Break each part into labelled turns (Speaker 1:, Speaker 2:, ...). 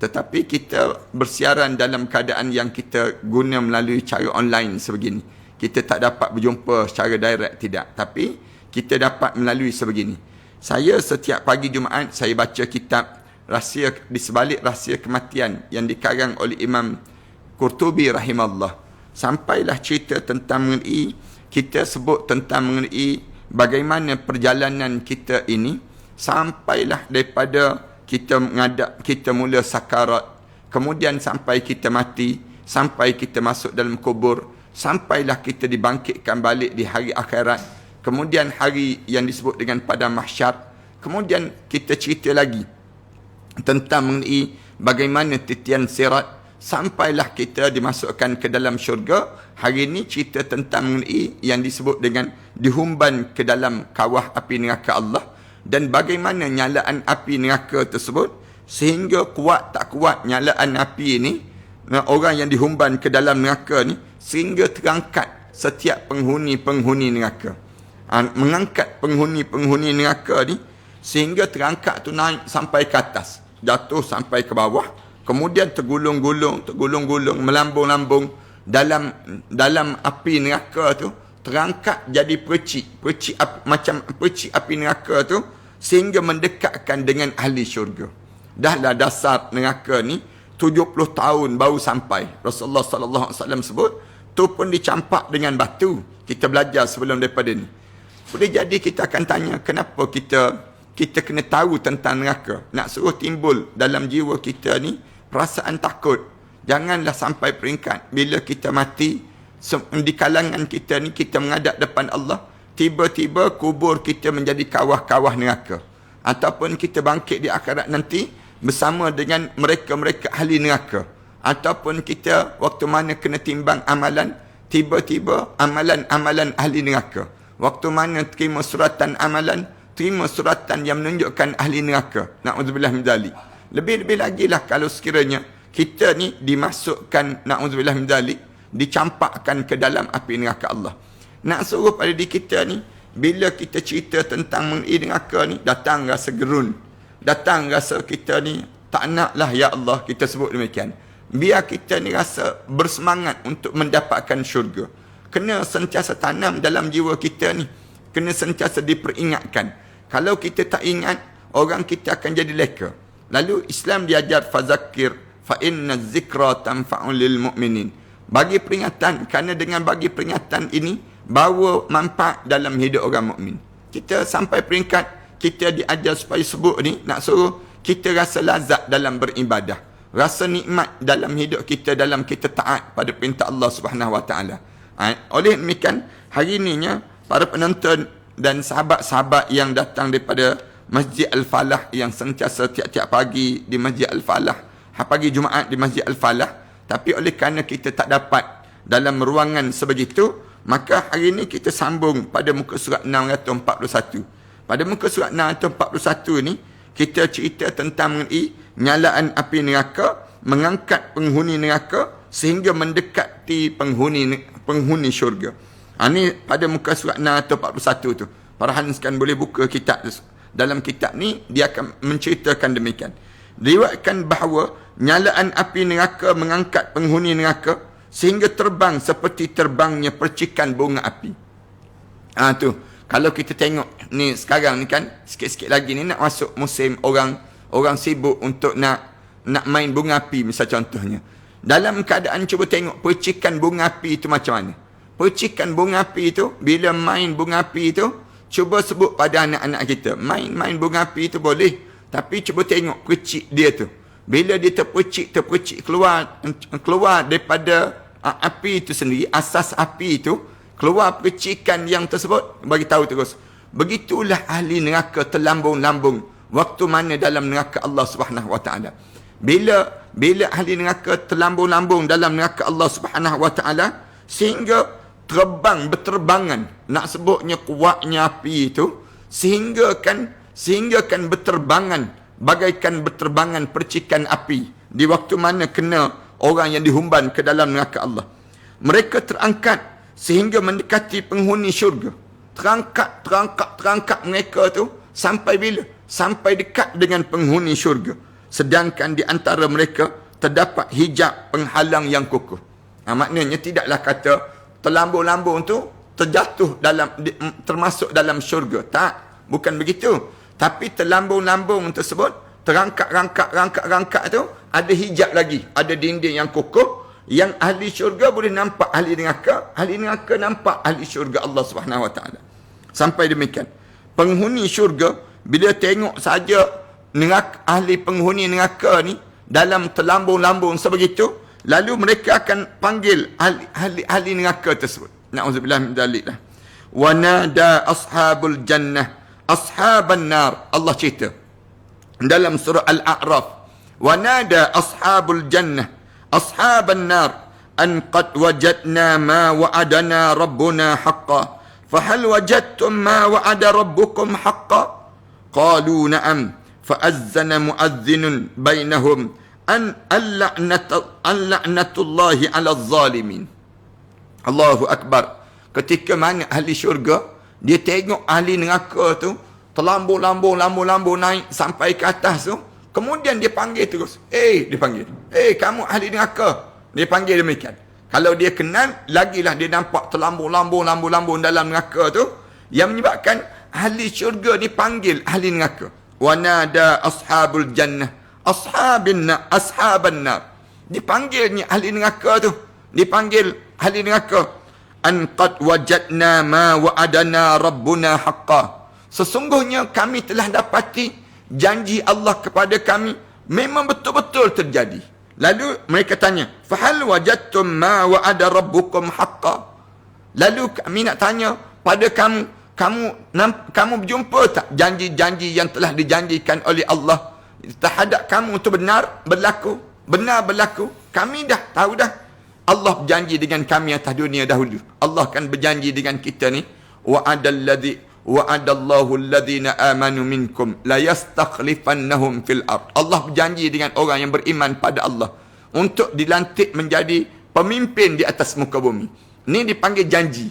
Speaker 1: Tetapi kita bersiaran dalam keadaan yang kita guna melalui cara online sebegini. Kita tak dapat berjumpa secara direct, tidak. Tapi kita dapat melalui sebegini. Saya setiap pagi Jumaat, saya baca kitab Rahsia di Sebalik Rahsia Kematian yang dikarang oleh Imam Qurtubi rahimahullah. Sampailah cerita tentang mengenai, kita sebut tentang mengenai bagaimana perjalanan kita ini, sampailah daripada kita mula sakarat, kemudian sampai kita mati, sampai kita masuk dalam kubur, sampailah kita dibangkitkan balik di hari akhirat, kemudian hari yang disebut dengan padang mahsyar, kemudian kita cerita lagi tentang mengenai bagaimana titian sirat, sampailah kita dimasukkan ke dalam syurga. Hari ini cerita tentang mengenai yang disebut dengan dihumban ke dalam kawah api neraka Allah, dan bagaimana nyalaan api neraka tersebut, sehingga kuat tak kuat nyalaan api ini, orang yang dihumban ke dalam neraka ni, sehingga terangkat setiap penghuni-penghuni neraka. Mengangkat penghuni-penghuni neraka ni, sehingga terangkat tu naik sampai ke atas, jatuh sampai ke bawah, kemudian tergulung-gulung, melambung-lambung dalam api neraka tu, terangkat jadi percik macam percik api neraka tu, sehingga mendekatkan dengan ahli syurga. Dahlah dasar neraka ni 70 tahun baru sampai. Rasulullah sallallahu alaihi wasallam sebut tu pun dicampak dengan batu. Kita belajar sebelum daripada ni. Boleh jadi kita akan tanya, kenapa kita kena tahu tentang neraka? Nak suruh timbul dalam jiwa kita ni perasaan takut. Janganlah sampai peringkat bila kita mati, di kalangan kita ni, kita menghadap depan Allah, tiba-tiba kubur kita menjadi kawah-kawah neraka. Ataupun kita bangkit di akhirat nanti bersama dengan mereka-mereka ahli neraka. Ataupun kita waktu mana kena timbang amalan, tiba-tiba amalan-amalan ahli neraka. Waktu mana terima suratan amalan, terima suratan yang menunjukkan ahli neraka. Na'udzubillah min dzalik. Lebih-lebih lagi lah kalau sekiranya kita ni dimasukkan, na'udzubillah min dzalik, dicampakkan ke dalam api neraka Allah. Nak suruh pada diri kita ni, bila kita cerita tentang mengenai neraka ni, datang rasa gerun, datang rasa kita ni tak naklah ya Allah, kita sebut demikian. Biar kita ni rasa bersemangat untuk mendapatkan syurga. Kena sentiasa tanam dalam jiwa kita ni, kena sentiasa diperingatkan. Kalau kita tak ingat, orang kita akan jadi leka. Lalu Islam diajar fazakir fa inna zikra tanfa'ul lil mu'minin. Bagi peringatan, kerana dengan bagi peringatan ini bawa manfaat dalam hidup orang mukmin. Kita sampai peringkat kita diajar supaya sebut ni, nak suruh kita rasa lazat dalam beribadah, rasa nikmat dalam hidup kita, dalam kita taat pada perintah Allah Subhanahu Wa Taala. Oleh demikian, hari ininya para penonton dan sahabat-sahabat yang datang daripada Masjid Al-Falah, yang sentiasa tiap-tiap pagi di Masjid Al-Falah, pagi Jumaat di Masjid Al-Falah, tapi oleh kerana kita tak dapat dalam ruangan sebegitu, maka hari ini kita sambung pada muka surat 641. Pada muka surat 641 ni, kita cerita tentang mengenai nyalaan api neraka, mengangkat penghuni neraka sehingga mendekati penghuni syurga. Ini pada muka surat 641 tu. Para hanskan boleh buka kitab. Dalam kitab ni dia akan menceritakan demikian. Diriwayatkan bahawa nyalaan api neraka mengangkat penghuni neraka sehingga terbang seperti terbangnya percikan bunga api. Tu. Kalau kita tengok ni sekarang ni kan, sikit-sikit lagi ni nak masuk musim orang sibuk untuk nak main bunga api, misal contohnya. Dalam keadaan cuba tengok percikan bunga api itu macam mana. Percikan bunga api itu, bila main bunga api itu, cuba sebut pada anak-anak kita, main bunga api itu boleh, tapi cuba tengok percik dia tu. Bila dia terpercik keluar daripada api itu sendiri, asas api itu, keluar percikan yang tersebut, bagi tahu terus. Begitulah ahli neraka terlambung-lambung waktu mana dalam neraka Allah Subhanahu Wa Taala. Bila ahli neraka terlambung-lambung dalam neraka Allah Subhanahu Wa Taala sehingga berterbangan, nak sebutnya kuatnya api itu, sehingga kan berterbangan, bagaikan berterbangan percikan api di waktu mana kena orang yang dihumban ke dalam neraka Allah. Mereka terangkat sehingga mendekati penghuni syurga. Terangkat mereka tu sampai bila? Sampai dekat dengan penghuni syurga. sedangkan di antara mereka terdapat hijab penghalang yang kukuh. Maknanya tidaklah kata terlambung-lambung tu terjatuh termasuk dalam syurga. Tak, bukan begitu. Tapi terlambung-lambung tersebut, terangkat tu ada hijab lagi, ada dinding yang kukuh. Yang ahli syurga boleh nampak ahli neraka nampak ahli syurga Allah Subhanahu Wa Taala. Sampai demikian. Penghuni syurga bila tengok saja ahli penghuni neraka ni dalam terlambung-lambung sebegitu, lalu mereka akan panggil ahli neraka tersebut. Na'udzubillah min dzalik. Wa nada ashabul jannah ashaban nar. Allah cerita dalam surah Al-A'raf, wa nada ashabul jannah ashaban nar an qad wajadna ma wa'adana rabbuna haqqan fahal wajadtum ma wa'ada rabbukum haqqan qalu na'am fa'azzana mu'adhdhinun bainahum an la'natullahi 'alal zalimin. Allahu akbar. Ketika mana ahli syurga dia tengok ahli neraka tu terlambung-lambung naik sampai ke atas tu, kemudian dia panggil terus. Dia panggil. Kamu ahli neraka. Dia panggil demikian. Kalau dia kenal, lagilah dia nampak terlambung-lambung dalam neraka tu, yang menyebabkan ahli syurga dipanggil ahli neraka. Wa nada ashabul jannah ashaban nar. Dipanggilnya ahli neraka tu. Dipanggil ahli neraka. An qad wajadna ma wa'adana rabbuna haqqan. Sesungguhnya kami telah dapati janji Allah kepada kami memang betul-betul terjadi. Lalu mereka tanya, fahal wajadtum ma wa'ada rabbukum haqqan? Lalu kami nak tanya pada kamu berjumpa tak janji-janji yang telah dijanjikan oleh Allah terhadap kamu itu benar berlaku? Kami dah tahu dah. Allah berjanji dengan kami atas dunia dahulu. Allah kan berjanji dengan kita ni, wa'adallahu alladhina amanu minkum la yastakhlifannahum fil ard. Allah berjanji dengan orang yang beriman pada Allah untuk dilantik menjadi pemimpin di atas muka bumi. Ini dipanggil janji.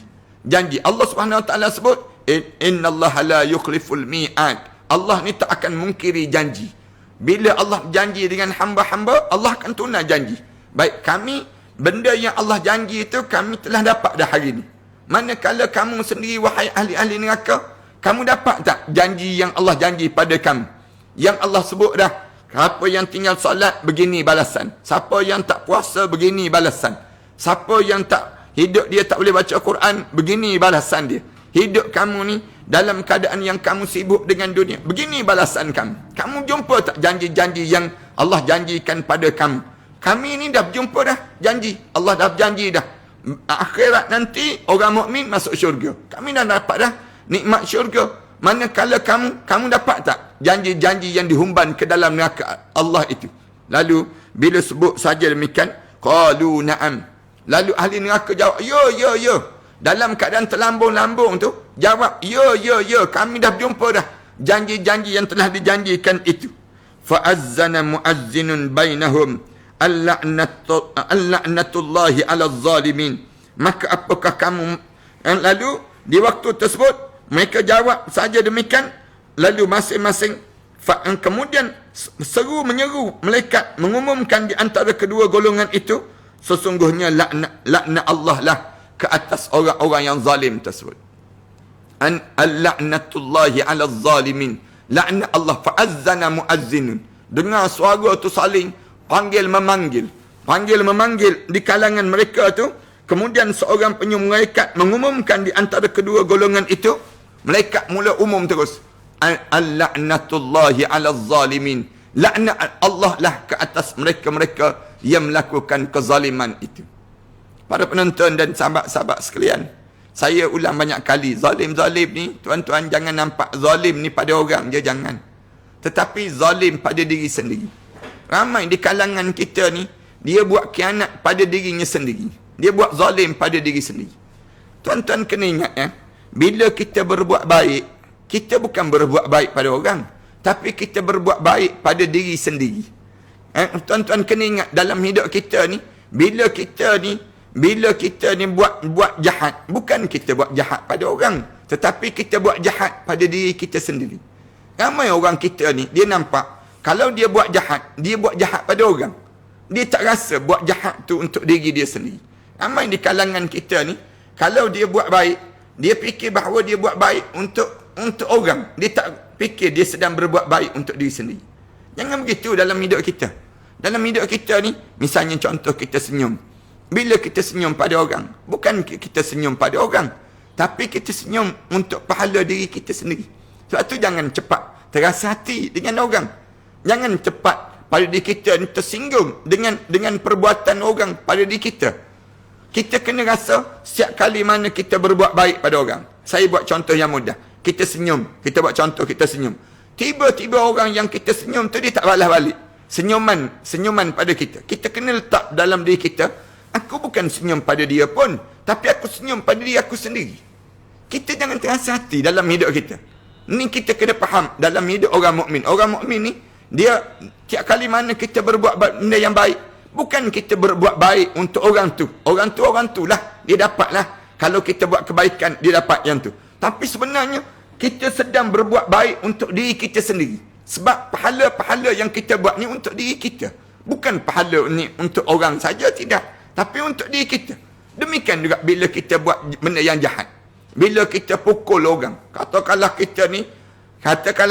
Speaker 1: Allah Subhanahu Wa Taala sebut, innallaha la yukhliful mi'ad. Allah ni tak akan mungkiri janji. Bila Allah berjanji dengan hamba-hamba, Allah akan tunai janji. Baik, kami benda yang Allah janji itu kami telah dapat dah hari ini. Manakala kamu sendiri, wahai ahli-ahli neraka, kamu dapat tak janji yang Allah janji pada kamu? Yang Allah sebut dah, siapa yang tinggal solat, begini balasan. Siapa yang tak puasa, begini balasan. Siapa yang tak hidup dia tak boleh baca Quran, begini balasan dia. Hidup kamu ni dalam keadaan yang kamu sibuk dengan dunia, begini balasan kamu. Kamu jumpa tak janji-janji yang Allah janjikan pada kamu? Kami ni dah berjumpa dah janji. Allah dah berjanji dah. Akhirat nanti orang mukmin masuk syurga. Kami dah dapat dah nikmat syurga. Manakala kamu dapat tak janji-janji yang dihumban ke dalam neraka Allah itu? Lalu bila sebut saja demikian, qalu na'am. Lalu ahli neraka jawab, ya. Dalam keadaan terlambung-lambung tu jawab, ya, kami dah berjumpa dah janji-janji yang telah dijanjikan itu. Fa'azzana mu'azzinun bainahum al-la'natullahi 'alal zalimin. Maka apakah kamu? Lalu di waktu tersebut mereka jawab saja demikian. Lalu masing-masing kemudian menyeru malaikat mengumumkan di antara kedua golongan itu, sesungguhnya laknat Allah lah ke atas orang-orang yang zalim tersebut. Al-la'natullahi 'alal zalimin. Laknat Allah. Fa'azzana mu'azzinun. Dengar suara tu saling panggil memanggil di kalangan mereka tu. Kemudian seorang penyum malaikat mengumumkan di antara kedua golongan itu. Malaikat mula umum terus, al-la'natullahi 'alal zalimin. Laknat Allah lah ke atas mereka-mereka yang melakukan kezaliman itu. Para penonton dan sahabat-sahabat sekalian, saya ulang banyak kali, zalim-zalim ni, tuan-tuan jangan nampak zalim ni pada orang je, jangan. Tetapi zalim pada diri sendiri. Ramai di kalangan kita ni, dia buat khianat pada dirinya sendiri. Dia buat zalim pada diri sendiri. Tuan-tuan kena ingat bila kita berbuat baik, kita bukan berbuat baik pada orang, tapi kita berbuat baik pada diri sendiri. Tuan-tuan kena ingat dalam hidup kita ni, bila kita ni buat jahat, bukan kita buat jahat pada orang, tetapi kita buat jahat pada diri kita sendiri. Ramai orang kita ni, dia nampak Kalau dia buat jahat pada orang. Dia tak rasa buat jahat tu untuk diri dia sendiri. Ramai di kalangan kita ni, kalau dia buat baik, dia fikir bahawa dia buat baik untuk orang. Dia tak fikir dia sedang berbuat baik untuk diri sendiri. Jangan begitu dalam hidup kita. Dalam hidup kita ni, misalnya contoh kita senyum. Bila kita senyum pada orang, bukan kita senyum pada orang, tapi kita senyum untuk pahala diri kita sendiri. Sebab tu jangan cepat terasa hati dengan orang. Jangan cepat pada diri kita ni tersinggung dengan perbuatan orang pada diri kita. Kita kena rasa setiap kali mana kita berbuat baik pada orang. Saya buat contoh yang mudah. Kita senyum. Kita buat contoh, kita senyum. Tiba-tiba orang yang kita senyum tu dia tak balas balik. Senyuman pada kita. Kita kena letak dalam diri kita, aku bukan senyum pada dia pun, tapi aku senyum pada diri aku sendiri. Kita jangan terasa hati dalam hidup kita. Ni kita kena faham dalam hidup orang mukmin. Orang mukmin ni, dia tiap kali mana kita berbuat benda yang baik, bukan kita berbuat baik untuk orang tu. Orang tu lah, dia dapat lah. Kalau kita buat kebaikan, dia dapat yang tu. Tapi sebenarnya, kita sedang berbuat baik untuk diri kita sendiri. Sebab pahala-pahala yang kita buat ni untuk diri kita. Bukan pahala ni untuk orang saja, tidak. Tapi untuk diri kita. Demikian juga bila kita buat benda yang jahat. Bila kita pukul orang. Katakanlah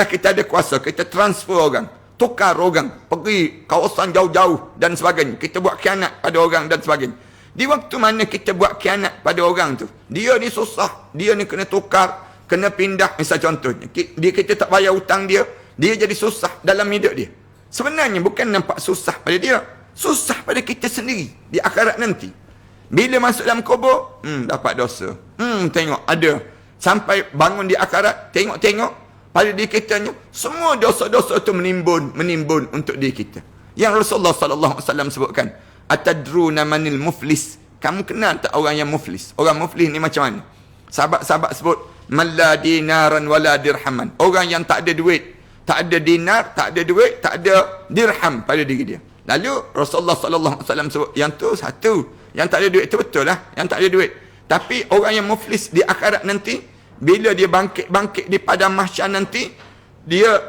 Speaker 1: kita ada kuasa, kita transfer orang. Tukar orang. Pergi kawasan jauh-jauh dan sebagainya. Kita buat khianat pada orang dan sebagainya. Di waktu mana kita buat khianat pada orang tu, dia ni susah. Dia ni kena tukar, kena pindah. Misal contohnya, kita tak bayar hutang dia. Dia jadi susah dalam hidup dia. Sebenarnya bukan nampak susah pada dia. Susah pada kita sendiri di akhirat nanti. Bila masuk dalam kubur, dapat dosa. Tengok ada. Sampai bangun di akhirat, tengok pada diri kita ni, semua dosa-dosa itu menimbun untuk diri kita. Yang Rasulullah sallallahu alaihi wasallam sebutkan, atadruna manil muflis? Kamu kenal tak orang yang muflis? Orang muflis ni macam mana? Sahabat-sahabat sebut, man la dinaran wala dirhaman. Orang yang tak ada duit, tak ada dinar, tak ada duit, tak ada dirham pada diri dia. Lalu Rasulullah sallallahu alaihi wasallam sebut, yang tu satu. Yang tak ada duit tu betul lah, yang tak ada duit. Tapi orang yang muflis di akhirat nanti, bila dia bangkit di padang mahsyar nanti, dia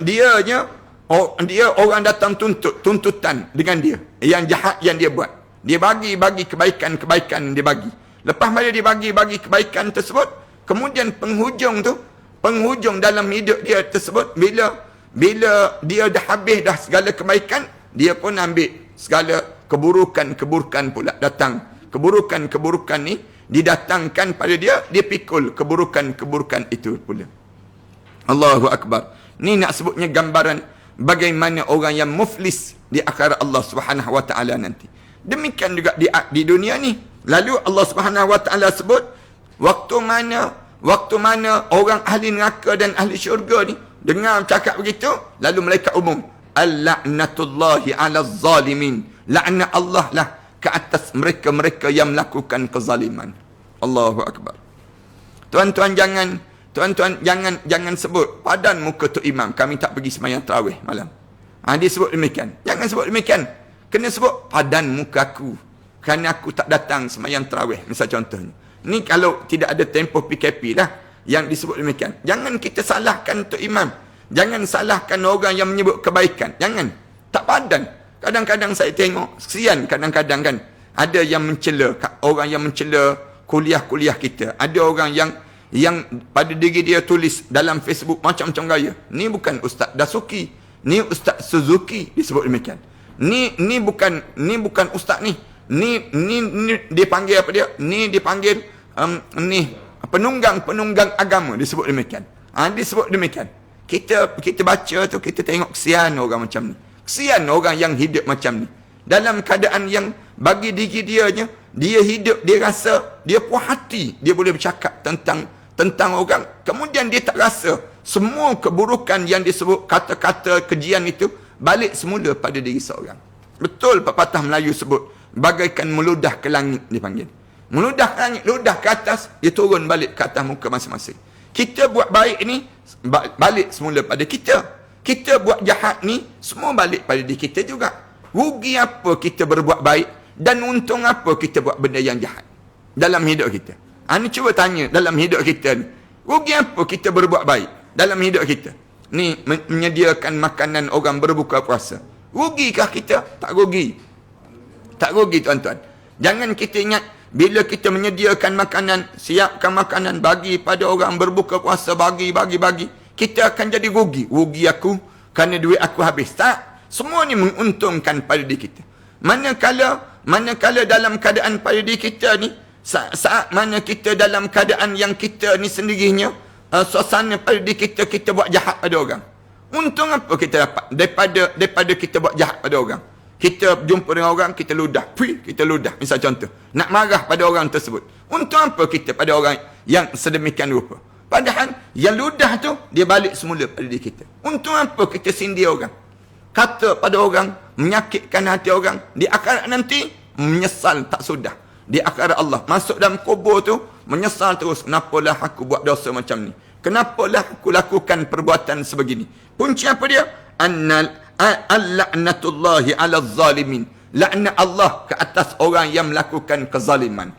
Speaker 1: orang datang tuntutan dengan dia. Yang jahat yang dia buat. Dia bagi kebaikan dia bagi. Lepas pada dia bagi kebaikan tersebut, kemudian penghujung dalam hidup dia tersebut, bila dia dah habis dah segala kebaikan, dia pun ambil segala keburukan pula datang. Keburukan ni didatangkan pada dia pikul keburukan itu pula. Allahu Akbar. Ni nak sebutnya gambaran bagaimana orang yang muflis di akhirat Allah Subhanahu wa taala nanti. Demikian juga di dunia ni. Lalu Allah Subhanahu wa taala sebut waktu mana orang ahli neraka dan ahli syurga ni dengar cakap begitu, lalu malaikat umum, al-la'natullahi 'alaz zalimin. Laknat Allah lah ke atas mereka-mereka yang melakukan kezaliman. Allahu Akbar. Tuan-tuan jangan sebut padan muka tu imam, kami tak pergi sembahyang tarawih malam. Dia sebut demikian. Jangan sebut demikian. Kena sebut padan muka aku, kerana aku tak datang sembahyang tarawih, misal contohnya. Ni kalau tidak ada tempoh PKP lah yang disebut demikian. Jangan kita salahkan tu imam. Jangan salahkan orang yang menyebut kebaikan. Jangan. Tak padan. Kadang-kadang saya tengok, kesian kadang-kadang kan. Ada yang mencela, orang yang mencela kuliah-kuliah kita. Ada orang yang pada diri dia tulis dalam Facebook macam-macam gaya. Ni bukan Ustaz Dasuki. Ni Ustaz Suzuki disebut demikian. Ni bukan Ustaz ni. Ni dipanggil apa dia? Ni dipanggil penunggang agama disebut demikian. Disebut demikian. Kita baca tu, kita tengok kesian orang macam ni. Kesian orang yang hidup macam ni. Dalam keadaan yang bagi diri dia hidup, dia rasa, dia puas hati, dia boleh bercakap tentang orang. Kemudian dia tak rasa semua keburukan yang disebut kata-kata kejian itu balik semula pada diri seorang. Betul pepatah Melayu sebut, bagaikan meludah ke langit dipanggil. Meludah ke langit, ludah ke atas, dia turun balik ke atas muka masing-masing. Kita buat baik ni, balik semula pada kita. Kita buat jahat ni, semua balik pada diri kita juga. Rugi apa kita berbuat baik, dan untung apa kita buat benda yang jahat dalam hidup kita. Ni cuba tanya dalam hidup kita ni, rugi apa kita berbuat baik dalam hidup kita. ni menyediakan makanan orang berbuka puasa. Rugikah kita? Tak rugi. Tak rugi tuan-tuan. Jangan kita ingat bila kita menyediakan makanan, siapkan makanan bagi pada orang berbuka puasa, bagi, kita akan jadi rugi. Rugi aku kerana duit aku habis. Tak. Semua ni menguntungkan pada diri kita. Manakala dalam keadaan pada diri kita ni, saat mana kita dalam keadaan yang kita ni sendirinya, suasana pada diri kita, kita buat jahat pada orang. Untung apa kita dapat daripada kita buat jahat pada orang? Kita jumpa dengan orang, kita ludah. Kita ludah. Misal contoh. Nak marah pada orang tersebut. Untung apa kita pada orang yang sedemikian rupa? Padahal yang ludah tu, dia balik semula pada diri kita. Untung apa kita sindir orang? Kata pada orang, menyakitkan hati orang. Di akhirat nanti, menyesal tak sudah. Di akhirat Allah. Masuk dalam kubur tu, menyesal terus. Kenapalah aku buat dosa macam ni? Kenapalah aku lakukan perbuatan sebegini? Punca apa dia? Al-la'natullahi ala zalimin. Laknat Allah ke atas orang yang melakukan kezaliman.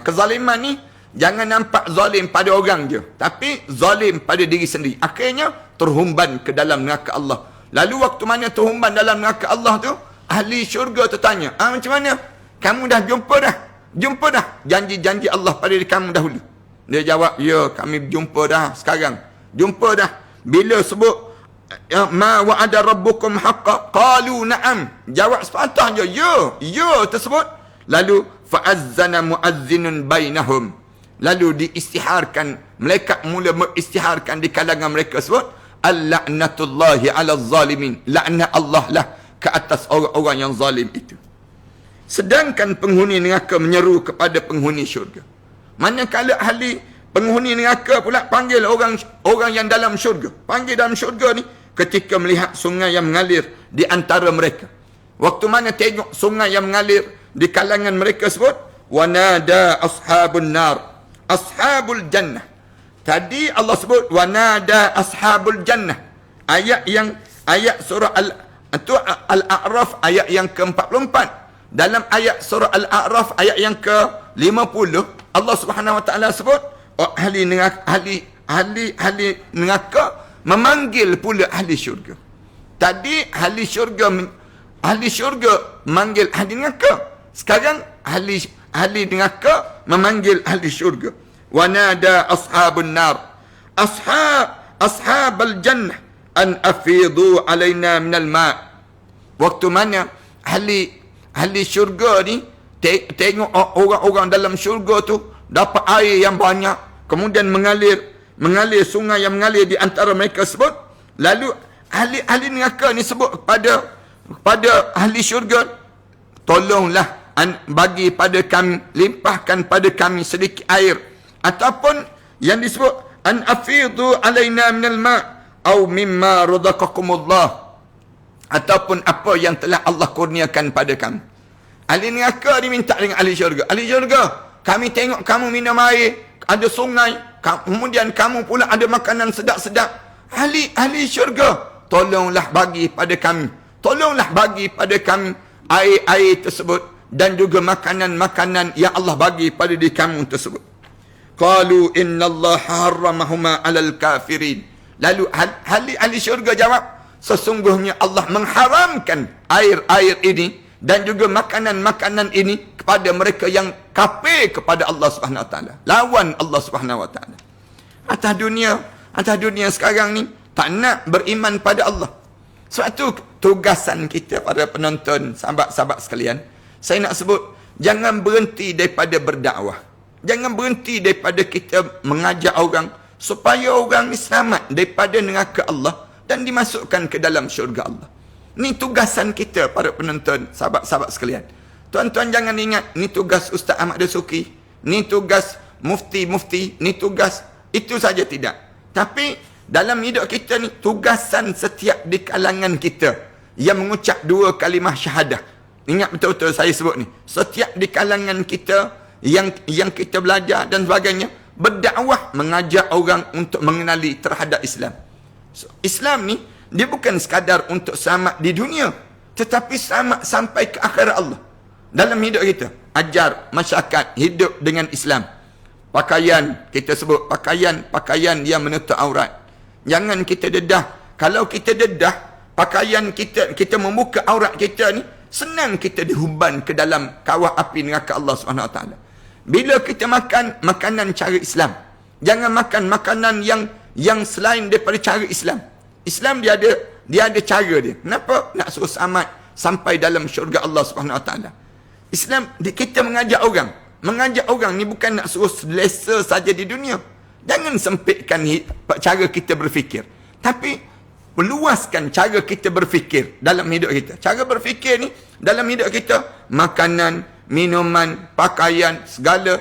Speaker 1: Kezaliman ni, jangan nampak zalim pada orang je. Tapi, zalim pada diri sendiri. Akhirnya, terhumban ke dalam neraka Allah. Lalu waktu mana terhumban dalam neraka Allah tu, ahli syurga tertanya, macam mana? Kamu dah jumpa dah? Jumpa dah janji-janji Allah pada diri kamu dahulu? Dia jawab, ya kami jumpa dah sekarang. Jumpa dah. Bila sebut, ma wa'ada rabbukum haqqa, qalu na'am. Jawab sepatah je, ya tersebut. Lalu, fa'azzana mu'azzinun bainahum. Lalu diistiharkan, malaikat mula mengistiharkan di kalangan mereka sebut, al-la'natullahi ala zalimin. Laknat Allah lah ke atas orang-orang yang zalim itu. Sedangkan penghuni neraka menyeru kepada penghuni syurga. Manakala ahli penghuni neraka pula panggil orang yang dalam syurga. Panggil dalam syurga ni ketika melihat sungai yang mengalir di antara mereka. Waktu mana tengok sungai yang mengalir di kalangan mereka sebut, wanada ashabun nar, ashabul jannah. Tadi Allah sebut wanada ashabul jannah. Ayat surah Al-A'raf ayat yang ke-44. Dalam ayat surah Al-A'raf ayat yang ke-50, Allah Subhanahu Wa Taala sebut ahli neraka memanggil pula ahli syurga. Tadi ahli syurga memanggil ahli neraka. Sekarang ahli neraka memanggil ahli syurga. Wanada ashabun nar ashabal jannah an afidu alaina minal ma'. Waktu mana ahli syurga ni tengok orang-orang dalam syurga tu dapat air yang banyak, kemudian mengalir sungai yang mengalir di antara mereka sebut. Lalu ahli neraka ni sebut kepada ahli syurga, tolonglah bagi pada kami, limpahkan pada kami sedikit air. Ataupun yang disebut an afidu alaina minal ma' au mimma razaqakumullah, ataupun apa yang telah Allah kurniakan pada kami. Ahli neraka diminta dengan ahli syurga. Ahli syurga, kami tengok kamu minum air, ada sungai, kemudian kamu pula ada makanan sedap-sedap. Ahli syurga, tolonglah bagi pada kami. Tolonglah bagi pada kami air-air tersebut dan juga makanan-makanan yang Allah bagi pada diri kamu tersebut. Qalu innallaha harramahuma 'alal kafirin. Lalu ahli syurga jawab, sesungguhnya Allah mengharamkan air-air ini dan juga makanan-makanan ini kepada mereka yang kafir kepada Allah Subhanahu Wa Taala, lawan Allah Subhanahu Wa Taala. Atas dunia sekarang ni tak nak beriman pada Allah. Sebab tu tugasan kita pada penonton, sahabat-sahabat sekalian, saya nak sebut, jangan berhenti daripada berdakwah. Jangan berhenti daripada kita mengajak orang supaya orang ni selamat daripada neraka Allah dan dimasukkan ke dalam syurga Allah. Ni tugasan kita para penonton, sahabat-sahabat sekalian. Tuan-tuan jangan ingat ni tugas Ustaz Ahmad Dasuki, ni tugas mufti-mufti, ni tugas itu saja, tidak. Tapi dalam hidup kita ni tugasan setiap di kalangan kita yang mengucap dua kalimah syahadah. Ingat betul-betul saya sebut ni. Setiap di kalangan kita yang kita belajar dan sebagainya, berdakwah, mengajak orang untuk mengenali terhadap Islam. So, Islam ni dia bukan sekadar untuk selamat di dunia, tetapi selamat sampai ke akhirat Allah. Dalam hidup kita, ajar masyarakat hidup dengan Islam. Pakaian, kita sebut pakaian yang menutup aurat. Jangan kita dedah kalau kita dedah, pakaian kita membuka aurat kita ni, senang kita dihumban ke dalam kawah api neraka Allah SWT. Bila kita makan makanan cara Islam, jangan makan makanan yang selain daripada cara Islam. Islam dia ada cara dia. Kenapa nak suruh selamat sampai dalam syurga Allah SWT? Islam kita mengajak orang ni bukan nak suruh selesa saja di dunia. Jangan sempitkan cara kita berfikir, tapi meluaskan cara kita berfikir dalam hidup kita. Cara berfikir ni dalam hidup kita, makanan, minuman, pakaian, segala,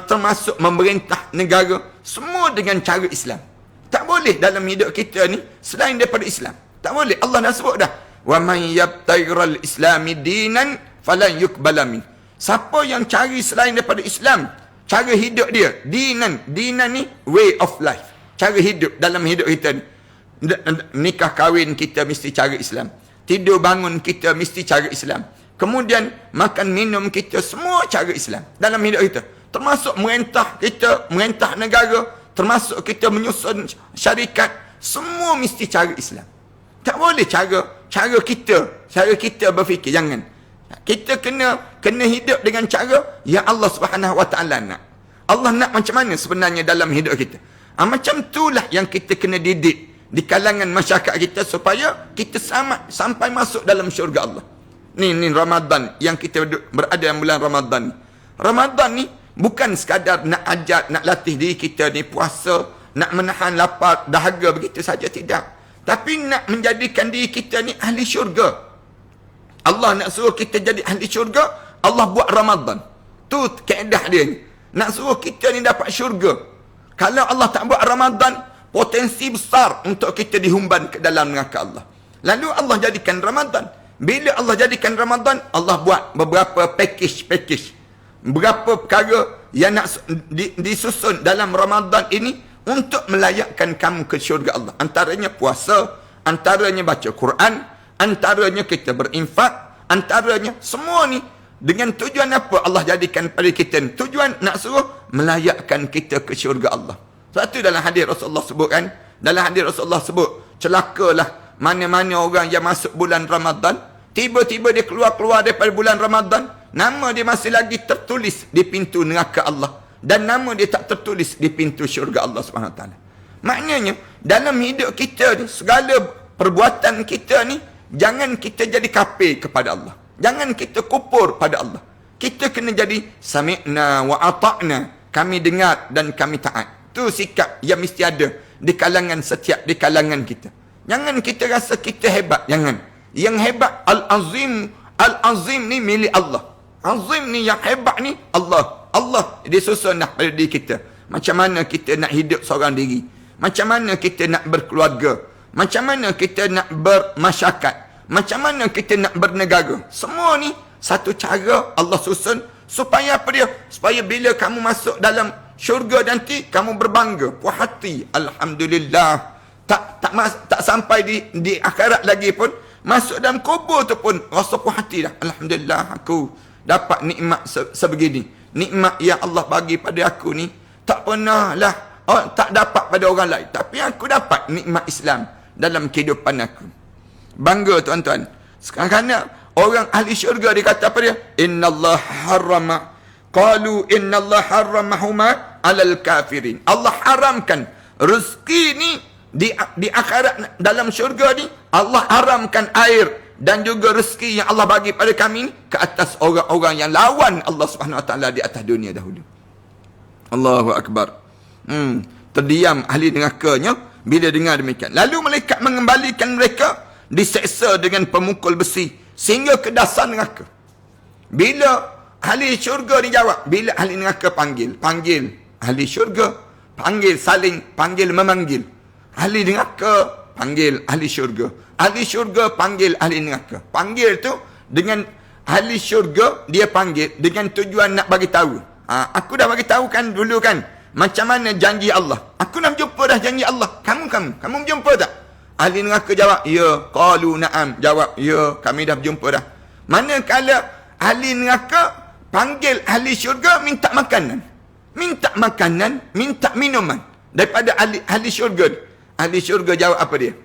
Speaker 1: termasuk memerintah negara, semua dengan cara Islam. Tak boleh dalam hidup kita ni selain daripada Islam. Tak boleh. Allah dah sebut dah, wa may yabtaghiral islami dinan falan yuqbala min. Siapa yang cari selain daripada Islam cara hidup dia, dinan ni way of life, cara hidup dalam hidup kita ni. Nikah kahwin kita mesti cara Islam, tidur bangun kita mesti cara Islam, kemudian makan minum kita semua cara Islam dalam hidup kita, termasuk merentah kita, merentah negara, termasuk kita menyusun syarikat, semua mesti cara Islam. Tak boleh cara kita berfikir. Jangan. Kita kena hidup dengan cara yang Allah Subhanahu Wa Taala nak. Allah nak macam mana sebenarnya dalam hidup kita. Macam itulah yang kita kena didik di kalangan masyarakat kita supaya kita selamat sampai masuk dalam syurga Allah. Ni Ramadan yang kita berada dalam bulan Ramadan. Ramadan ni bukan sekadar nak ajar, nak latih diri kita ni puasa, nak menahan lapar, dahaga begitu saja, tidak. Tapi nak menjadikan diri kita ni ahli syurga. Allah nak suruh kita jadi ahli syurga, Allah buat Ramadan. Tu kaedah dia ni. Nak suruh kita ni dapat syurga. Kalau Allah tak buat Ramadan, potensi besar untuk kita dihumban ke dalam neraka Allah. Lalu Allah jadikan Ramadan. Bila Allah jadikan Ramadan, Allah buat beberapa package. Beberapa perkara yang nak disusun dalam Ramadan ini untuk melayakkan kamu ke syurga Allah. Antaranya puasa, antaranya baca Quran, antaranya kita berinfak, antaranya semua ni dengan tujuan apa Allah jadikan pada kita ni? Tujuan nak suruh melayakkan kita ke syurga Allah. Satu dalam hadis Rasulullah sebut kan, dalam hadis Rasulullah sebut, celakalah mana-mana orang yang masuk bulan Ramadan, tiba-tiba dia keluar daripada bulan Ramadan, nama dia masih lagi tertulis di pintu neraka Allah, dan nama dia tak tertulis di pintu syurga Allah SWT. Maknanya dalam hidup kita ni, segala perbuatan kita ni, jangan kita jadi kafir kepada Allah, jangan kita kufur pada Allah. Kita kena jadi sami'na wa ata'na, kami dengar dan kami taat. Itu sikap yang mesti ada di kalangan kita. Jangan kita rasa kita hebat, jangan. Yang hebat Al-Azim ni milik Allah. Azim ni yang hebat ni Allah. Allah dia susun dah pada diri kita. Macam mana kita nak hidup seorang diri, macam mana kita nak berkeluarga, macam mana kita nak bermasyarakat, macam mana kita nak bernegara. Semua ni satu cara Allah susun supaya apa dia? Supaya bila kamu masuk dalam syurga nanti, kamu berbangga, puas hati. Alhamdulillah. Tak sampai di akhirat lagi pun, masuk dalam kubur tu pun rasa puas hati dah. Alhamdulillah, aku dapat nikmat sebegini. Nikmat yang Allah bagi pada aku ni tak pernah lah, tak dapat pada orang lain. Tapi aku dapat nikmat Islam dalam kehidupan aku. Bangga tuan-tuan. Sekarang kerana orang ahli syurga dia kata apa dia? Innallaha harrama. Qalu innallaha harramahuma alal kafirin. Allah haramkan rezeki ni di akhirat dalam syurga ni. Allah haramkan air dan juga rezeki yang Allah bagi pada kami ni ke atas orang-orang yang lawan Allah Subhanahu Wa Taala di atas dunia dahulu. Allahu akbar. Terdiam ahli nerakanya bila dengar demikian. Lalu malaikat mengembalikan mereka, diseksa dengan pemukul besi sehingga ke dasar neraka. Bila ahli syurga dijawab, bila ahli neraka panggil ahli syurga, panggil memanggil. Ahli neraka panggil ahli syurga, ahli syurga panggil ahli neraka. Panggil tu dengan ahli syurga, dia panggil dengan tujuan nak bagi tahu. Aku dah bagi tahu kan dulu kan, macam mana janji Allah. Aku nak jumpa dah janji Allah. Kamu jumpa tak? Ahli neraka jawab, ya. Qalu na'am, jawab, ya, kami dah berjumpa dah. Manakala ahli neraka panggil ahli syurga minta makanan, minta minuman daripada ahli syurga. Ahli syurga jawab apa dia?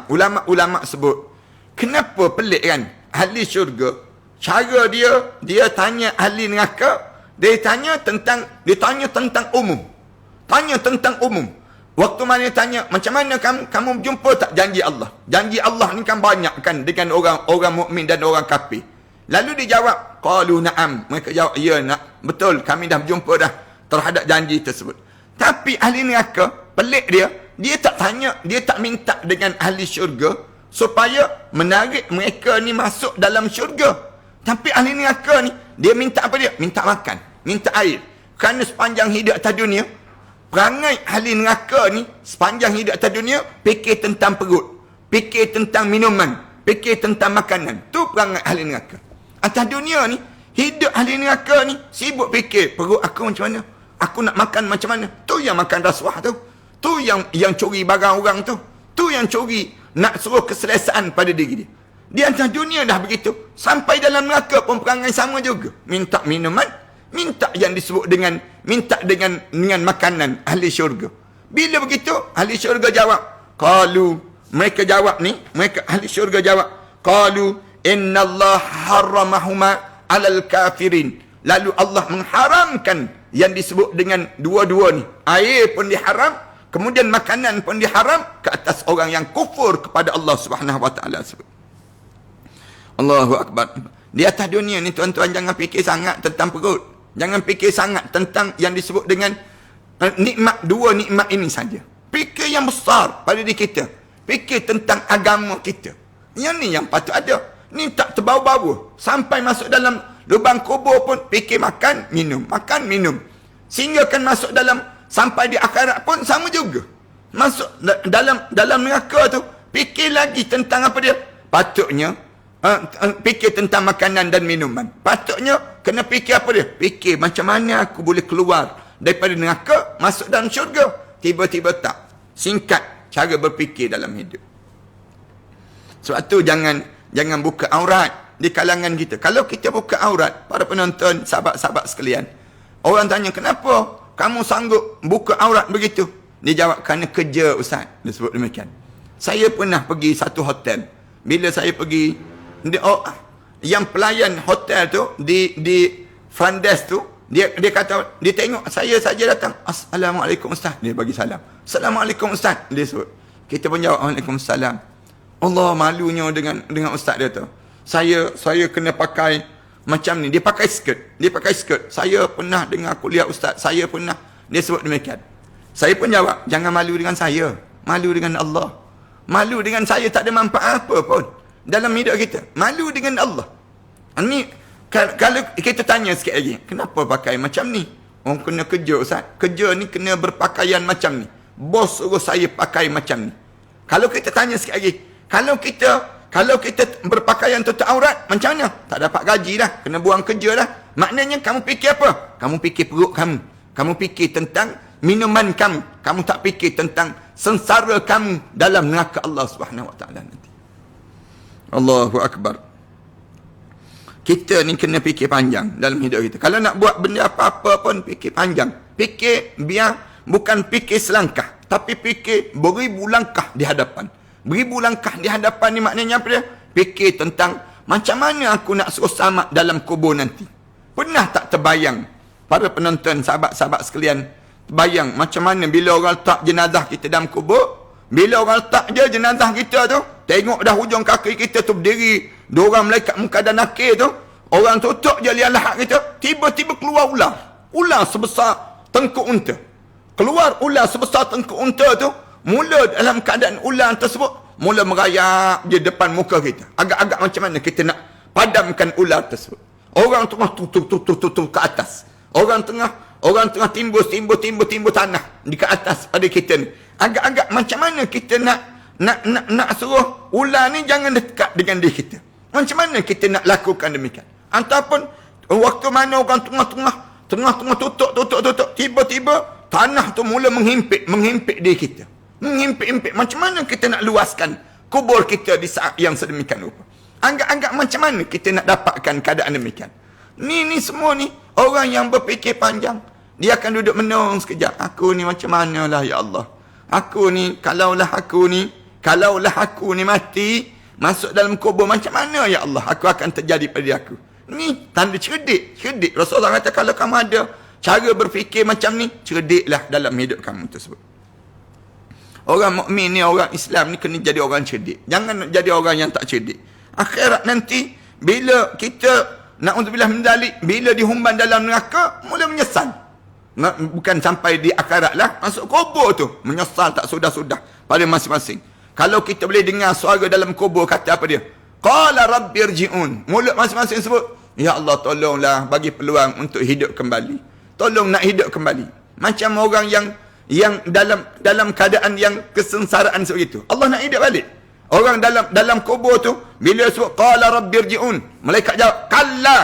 Speaker 1: Ulama-ulama sebut, kenapa pelik kan? Ahli syurga, cara dia tanya ahli neraka, dia tanya tentang umum. Tanya tentang umum. Waktu mana dia tanya, macam mana kamu jumpa tak janji Allah? Janji Allah ni kan banyak kan dengan orang mukmin dan orang kafir. Lalu dia jawab, qalu na'am. Mereka jawab, ya nak, betul, kami dah berjumpa dah terhadap janji tersebut. Tapi ahli neraka, pelik dia tak tanya, dia tak minta dengan ahli syurga supaya menarik mereka ni masuk dalam syurga. Tapi ahli neraka ni, dia minta apa dia? Minta makan, minta air. Kerana sepanjang hidup atas dunia, perangai ahli neraka ni sepanjang hidup atas dunia, fikir tentang perut, fikir tentang minuman, fikir tentang makanan. Tu perangai ahli neraka. Atas dunia ni, hidup ahli neraka ni sibuk fikir, perut aku macam mana? Aku nak makan macam mana? Tu yang makan rasuah tu. Tu yang curi barang orang tu. Tu yang curi, nak suruh keselesaan pada diri dia. Di atas dunia dah begitu. Sampai dalam neraka pun perangai sama juga. Minta minuman, minta yang disebut dengan makanan ahli syurga. Bila begitu, ahli syurga jawab, qalu, mereka jawab ni, ahli syurga jawab, qalu innallaha harramahuma 'alal kafirin. Lalu Allah mengharamkan yang disebut dengan dua-dua ni. Air pun diharam, kemudian makanan pun diharam ke atas orang yang kufur kepada Allah Subhanahu wa taala. Allahu akbar. Di atas dunia ni tuan-tuan jangan fikir sangat tentang perut. Jangan fikir sangat tentang yang disebut dengan dua nikmat ini saja. Fikir yang besar pada diri kita. Fikir tentang agama kita. Yang ni yang patut ada. Ni tak terbau-bau. Sampai masuk dalam lubang kubur pun fikir makan, minum. Makan, minum. Sehingga kan masuk dalam, sampai di akhirat pun sama juga. Masuk dalam neraka tu, fikir lagi tentang apa dia? Patutnya, fikir tentang makanan dan minuman. Patutnya, kena fikir apa dia? Fikir macam mana aku boleh keluar daripada neraka, masuk dalam syurga. Tiba-tiba tak. Singkat cara berfikir dalam hidup. Sebab tu jangan buka aurat di kalangan kita. Kalau kita buka aurat, para penonton, sahabat-sahabat sekalian, orang tanya, kenapa kamu sanggup buka aurat begitu? Dia jawab, kerana kerja Ustaz. Dia sebut demikian. Saya pernah pergi satu hotel. Bila saya pergi, yang pelayan hotel tu, di front desk tu, dia kata, dia tengok saya saja datang, Assalamualaikum Ustaz. Dia bagi salam. Assalamualaikum Ustaz. Dia sebut. Kita pun jawab, Waalaikumsalam. Allah malunya dengan Ustaz dia tu. Saya kena pakai macam ni. Dia pakai skirt. Saya pernah dengar kuliah Ustaz. Saya pernah. Dia sebut demikian. Saya pun jawab, jangan malu dengan saya. Malu dengan Allah. Malu dengan saya tak ada manfaat apa pun dalam hidup kita. Malu dengan Allah. Ini, kalau kita tanya sikit lagi, kenapa pakai macam ni? Orang kena kerja Ustaz. Kerja ni kena berpakaian macam ni. Bos suruh saya pakai macam ni. Kalau kita tanya sikit lagi, kalau kita berpakaian tutup aurat, macam mana? Tak dapat gaji dah, kena buang kerja dah. Maknanya kamu fikir apa? Kamu fikir perut kamu. Kamu fikir tentang minuman kamu. Kamu tak fikir tentang sengsara kamu dalam neraka Allah Subhanahu wa taala nanti. Allahu akbar. Kita ni kena fikir panjang dalam hidup kita. Kalau nak buat benda apa-apa pun fikir panjang. Fikir biar bukan fikir selangkah, tapi fikir beribu langkah di hadapan. Beribu langkah di hadapan ni maknanya apa dia? Fikir tentang macam mana aku nak suruh selamat dalam kubur nanti. Pernah tak terbayang, para penonton, sahabat-sahabat sekalian, terbayang macam mana bila orang letak jenazah kita dalam kubur, bila orang letak je jenazah kita tu, tengok dah hujung kaki kita tu berdiri, dua orang malaikat muka dan nakir tu, orang tutup je liang lahat kita, tiba-tiba keluar ular sebesar tengkuk unta. Keluar ular sebesar tengkuk unta tu, mula dalam keadaan ular tersebut, mula merayap di depan muka kita. Agak-agak macam mana kita nak padamkan ular tersebut. Orang tengah tutup ke atas. Orang tengah timbul tanah di ke atas pada kita ni. Agak-agak macam mana kita nak suruh ular ni jangan dekat dengan diri kita. Macam mana kita nak lakukan demikian? Ataupun waktu mana orang tengah tutup, tiba-tiba tanah tu mula menghimpit diri kita. Menghimpit. Macam mana kita nak luaskan kubur kita di saat yang sedemikian rupa? Anggap-anggap macam mana kita nak dapatkan keadaan demikian? Ni semua ni orang yang berfikir panjang. Dia akan duduk menung sekejap. Aku ni macam manalah ya Allah. Aku ni, kalaulah aku ni kalaulah aku ni mati, masuk dalam kubur, macam mana ya Allah aku akan terjadi pada aku? Ni tanda cerdik. Rasulullah kata kalau kamu ada cara berfikir macam ni, cerdiklah dalam hidup kamu tersebut. Orang mukmin ni, orang Islam ni kena jadi orang cerdik. Jangan jadi orang yang tak cerdik. Akhirat nanti, bila kita, na'udzubillah min dzalik, bila dihumban dalam neraka, mula menyesal. Bukan sampai di akhirat lah, masuk kubur tu, menyesal tak sudah-sudah pada masing-masing. Kalau kita boleh dengar suara dalam kubur, kata apa dia? Qala rabbi irji'un. Mulut masing-masing sebut, ya Allah tolonglah bagi peluang untuk hidup kembali. Tolong nak hidup kembali. Macam orang yang dalam keadaan yang kesengsaraan seperti itu. Allah nak hidup balik. Orang dalam kubur tu, bila sebut qala rabbi irji'un, malaikat jawab, kalla,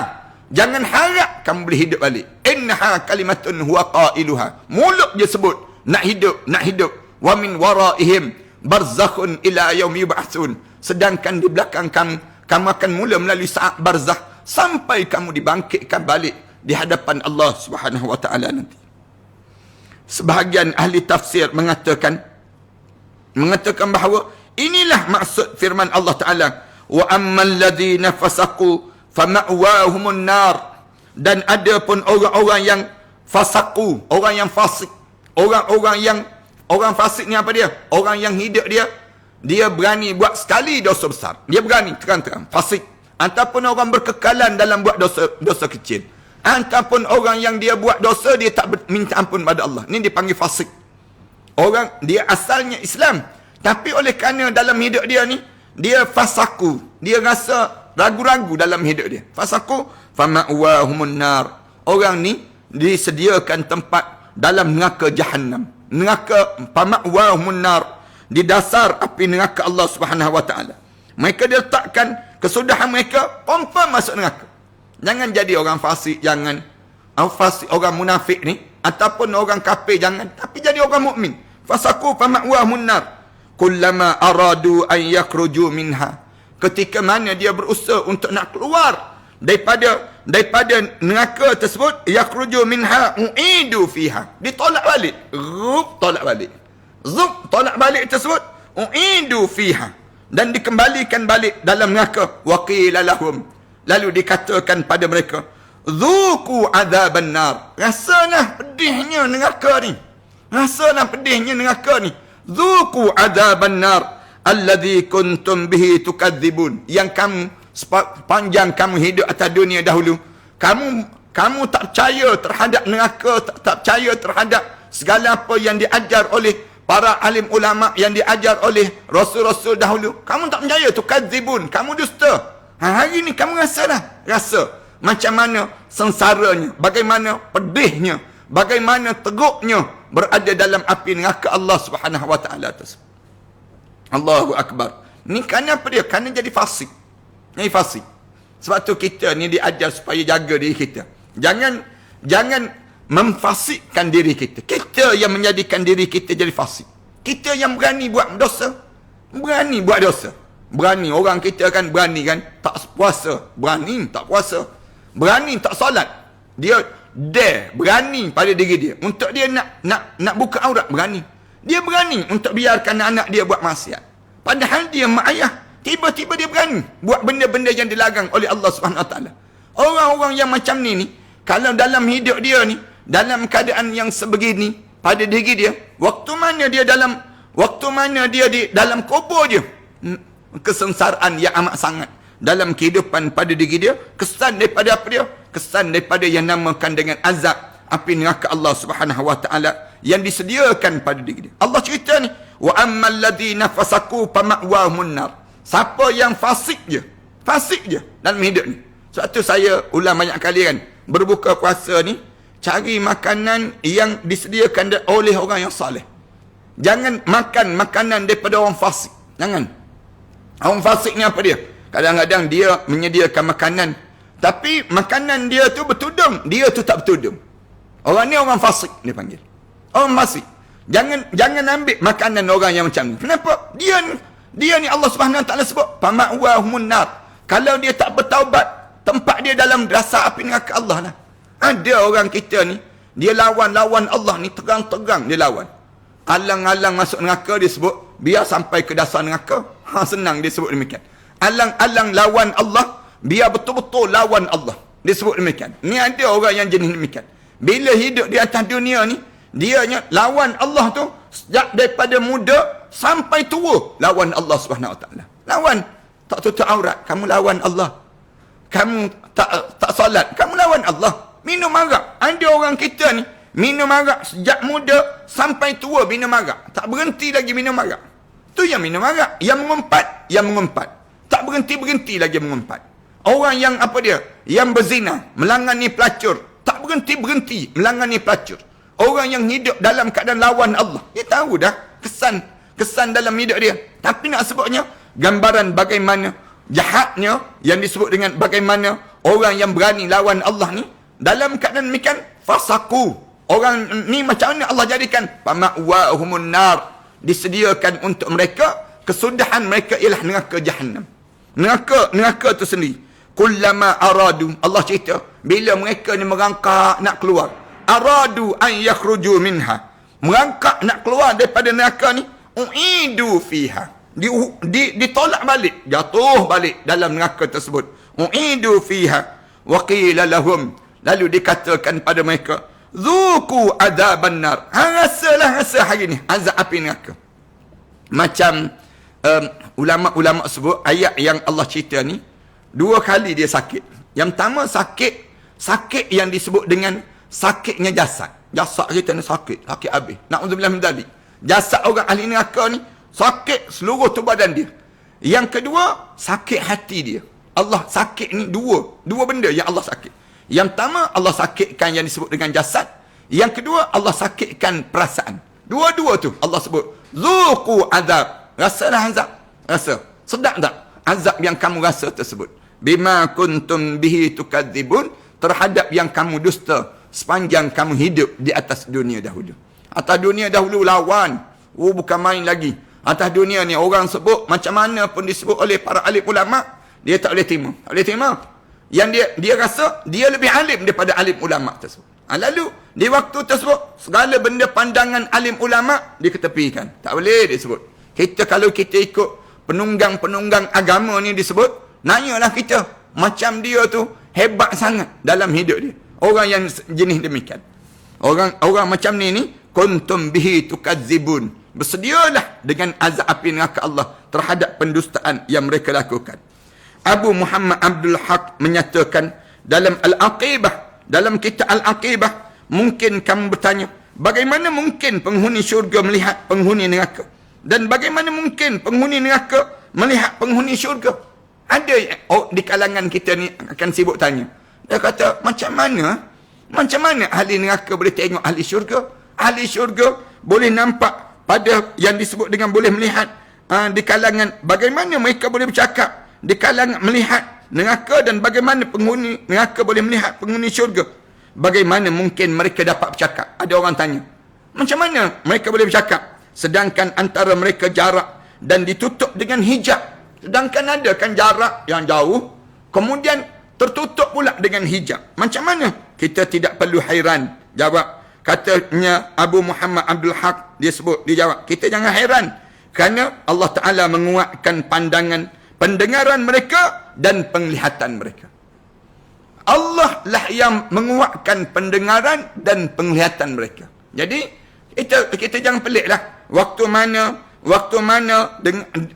Speaker 1: jangan harap kamu boleh hidup balik. Innaha kalimatun huwa qailuha. Mulut dia sebut nak hidup. Wa min waraihim barzakhun ila yaumi yub'atsun. Sedangkan di belakang kamu akan mula melalui saat barzakh sampai kamu dibangkitkan balik di hadapan Allah Subhanahu wa taala nanti. Sebahagian ahli tafsir mengatakan bahawa inilah maksud firman Allah Taala, wa ammal ladzina fasaqu fama'wahumun nar. Dan ada pun orang-orang yang fasaqu, orang yang fasik, orang fasik ni apa dia? Orang yang hidup dia berani buat sekali dosa besar. Dia berani terang-terang fasik. Ataupun orang berkekalan dalam buat dosa kecil. Ataupun orang yang dia buat dosa, dia tak minta ampun pada Allah. Ini dipanggil fasik. Orang dia asalnya Islam, tapi oleh kerana dalam hidup dia ni, dia fasaku, dia rasa ragu-ragu dalam hidup dia. Fasaku fama'wahumun nar. Orang ni disediakan tempat dalam neraka Jahannam. Neraka fama'wahumun nar, di dasar api neraka Allah Subhanahu wa taala. Mereka diletakkan kesudahan mereka confirm masuk neraka. Jangan jadi orang fasik, jangan. Orang munafik ni ataupun orang kafir jangan, tapi jadi orang mukmin. Fasaku fama'wahumun nar. Kullama aradu an yakhruju minha. Ketika mana dia berusaha untuk nak keluar daripada neraka tersebut, yakhruju minha uidu fiha. Ditolak balik. Tolak balik tersebut, uidu fiha, dan dikembalikan balik dalam neraka. Wa qila lahum, lalu dikatakan pada mereka, dzuqu adzaban nar. Rasalah pedihnya neraka ni. Dzuqu adzaban nar alladzi kuntum bihi tukadzibun. Yang kamu sepanjang kamu hidup atas dunia dahulu, kamu tak percaya terhadap neraka, tak percaya terhadap segala apa yang diajar oleh para alim ulama, yang diajar oleh rasul-rasul dahulu. Kamu tak percaya, tukadzibun, kamu dusta. Hari ni kamu rasa macam mana sengsaranya, bagaimana pedihnya, bagaimana teruknya berada dalam api neraka Allah Subhanahu wa taala tersebut. Allahu akbar. Ni kerana apa dia? Kerana jadi fasik. Jadi fasik. Sebab tu kita ni diajar supaya jaga diri kita. Jangan memfasikkan diri kita. Kita yang menjadikan diri kita jadi fasik. Kita yang berani buat dosa. Berani. Orang kita kan berani kan, tak puasa, berani tak puasa. Berani tak solat. Dia berani pada diri dia. Untuk dia nak buka aurat, berani. Dia berani untuk biarkan anak dia buat maksiat. Padahal dia mak ayah. Tiba-tiba dia berani buat benda-benda yang dilarang oleh Allah Subhanahu Wa Taala. Orang-orang yang macam ni, kalau dalam hidup dia ni, dalam keadaan yang sebegini pada diri dia, waktu mana dia di dalam kubur dia, kesengsaraan yang amat sangat dalam kehidupan pada diri dia. Kesan daripada apa dia? Kesan daripada yang namakan dengan azab api neraka Allah Subhanahu wa taala yang disediakan pada diri dia. Allah cerita ni, wa ammal ladzina fasaqu fama'wahumun nar. Siapa yang fasik je dalam hidup ni. Sebab tu saya ulang banyak kali kan, berbuka puasa ni cari makanan yang disediakan oleh orang yang soleh. Jangan makan makanan daripada orang fasik. Jangan. Orang fasik ni apa dia? Kadang-kadang dia menyediakan makanan, tapi makanan dia tu bertudung, dia tu tak bertudung. Orang ni orang fasik dia panggil. Orang fasik. Jangan ambil makanan orang yang macam ni. Kenapa? Dia ni Allah Subhanahu Wa Taala sebut fama'wahumun nar. Kalau dia tak bertaubat, tempat dia dalam dasar api neraka Allah lah. Ada orang kita ni, dia lawan Allah ni, terang-terang dia lawan. Alang-alang masuk neraka dia sebut, biar sampai ke dasar neraka. Senang dia sebut demikian. Alang-alang lawan Allah, biar betul-betul lawan Allah. Dia sebut demikian. Ni ada orang yang jenis demikian. Bila hidup di atas dunia ni, dianya lawan Allah tu sejak daripada muda sampai tua lawan Allah Subhanahu Wa Taala. Lawan, tak tutup aurat, kamu lawan Allah. Kamu tak solat, kamu lawan Allah. Minum arak. Ada orang kita ni minum arak sejak muda sampai tua minum arak. Tak berhenti lagi minum arak. Tu yang minum arak, yang mengumpat. Tak berhenti lagi mengumpat. Orang yang apa dia? Yang berzina, melangani pelacur, tak berhenti melangani pelacur. Orang yang hidup dalam keadaan lawan Allah. Dia tahu dah kesan dalam hidup dia. Tapi nak sebutnya gambaran bagaimana jahatnya yang disebut dengan bagaimana orang yang berani lawan Allah ni dalam keadaan demikian fasaku. Orang ni macam mana Allah jadikan? Pama'wahumun nar. Disediakan untuk mereka, kesudahan mereka ialah neraka Jahannam. Neraka tu sendiri. Kullama aradu, Allah cerita, bila mereka ni merangkak nak keluar, aradu an yakhruju minha, merangkak nak keluar daripada neraka ni, uidu fiha, ditolak balik, jatuh balik dalam neraka tersebut. Uidu fiha wa qila lahum, lalu dikatakan pada mereka, zuku adzaban nar, rasa hari ni azab api neraka. Macam ulama-ulama sebut ayat yang Allah cerita ni, dua kali dia sakit. Yang pertama sakit yang disebut dengan sakitnya jasad. Jasad kita ni sakit habis. Na'udzubillah min dzalik. Jasad orang ahli neraka ni sakit seluruh tubuh badan dia. Yang kedua, sakit hati dia. Allah sakit ni dua benda yang Allah sakit. Yang pertama, Allah sakitkan yang disebut dengan jasad. Yang kedua, Allah sakitkan perasaan. Dua-dua tu Allah sebut, zuqu azab. Rasalah azab. Rasa. Sedap tak azab yang kamu rasa tersebut? Bima kuntum bihi tukadzibun, terhadap yang kamu dusta sepanjang kamu hidup di atas dunia dahulu. Atas dunia dahulu lawan. Bukan main lagi. Atas dunia ni orang sebut macam mana pun disebut oleh para alim ulama, dia tak boleh terima. Tak boleh terima. Yang dia rasa dia lebih alim daripada alim ulama tersebut. Lalu di waktu tersebut segala benda pandangan alim ulama diketepikan. Tak boleh disebut. Kalau kita ikut penunggang-penunggang agama ni disebut, nanyalah kita, macam dia tu hebat sangat dalam hidup dia. Orang yang jenis demikian. Orang macam ni kuntum bihi tukadzibun. Bersedialah dengan azab api neraka Allah terhadap pendustaan yang mereka lakukan. Abu Muhammad Abdul Haq menyatakan dalam Al-Aqibah, dalam kitab Al-Aqibah, mungkin kamu bertanya, bagaimana mungkin penghuni syurga melihat penghuni neraka? Dan bagaimana mungkin penghuni neraka melihat penghuni syurga? Ada di kalangan kita ni akan sibuk tanya. Dia kata, macam mana ahli neraka boleh tengok ahli syurga? Ahli syurga boleh nampak pada yang disebut dengan boleh melihat di kalangan, bagaimana mereka boleh bercakap di kalangan melihat neraka, dan bagaimana penghuni neraka boleh melihat penghuni syurga? Bagaimana mungkin mereka dapat bercakap? Ada orang tanya, macam mana mereka boleh bercakap sedangkan antara mereka jarak dan ditutup dengan hijab? Sedangkan ada kan jarak yang jauh, kemudian tertutup pula dengan hijab. Macam mana? Kita tidak perlu hairan. Jawab, katanya Abu Muhammad Abdul Haq, dia jawab, kita jangan hairan, kerana Allah Ta'ala menguatkan pendengaran mereka dan penglihatan mereka. Allah lah yang menguatkan pendengaran dan penglihatan mereka. Jadi kita jangan peliklah. Waktu mana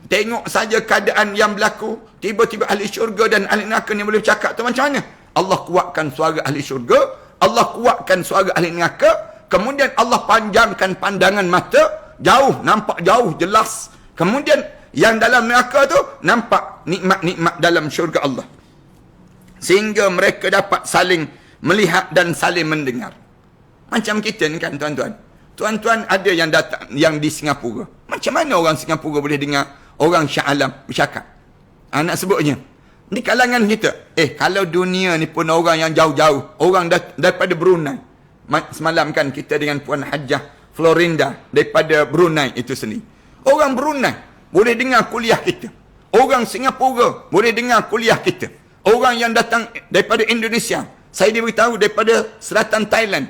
Speaker 1: tengok saja keadaan yang berlaku, tiba-tiba ahli syurga dan ahli neraka ni boleh bercakap tu macam mana? Allah kuatkan suara ahli syurga, Allah kuatkan suara ahli neraka, kemudian Allah panjangkan pandangan mata, jauh, nampak jauh, jelas. Kemudian yang dalam neraka tu nampak nikmat-nikmat dalam syurga Allah. Sehingga mereka dapat saling melihat dan saling mendengar. Macam kita ni kan tuan-tuan. Tuan-tuan ada yang datang yang di Singapura. Macam mana orang Singapura boleh dengar orang Shah Alam bercakap? Nak sebutnya di kalangan kita. Kalau dunia ni pun orang yang jauh-jauh, orang daripada Brunei. Semalam kan kita dengan Puan Hajjah Florinda daripada Brunei itu sendiri. Orang Brunei boleh dengar kuliah kita. Orang Singapura boleh dengar kuliah kita. Orang yang datang daripada Indonesia, saya diberitahu daripada selatan Thailand,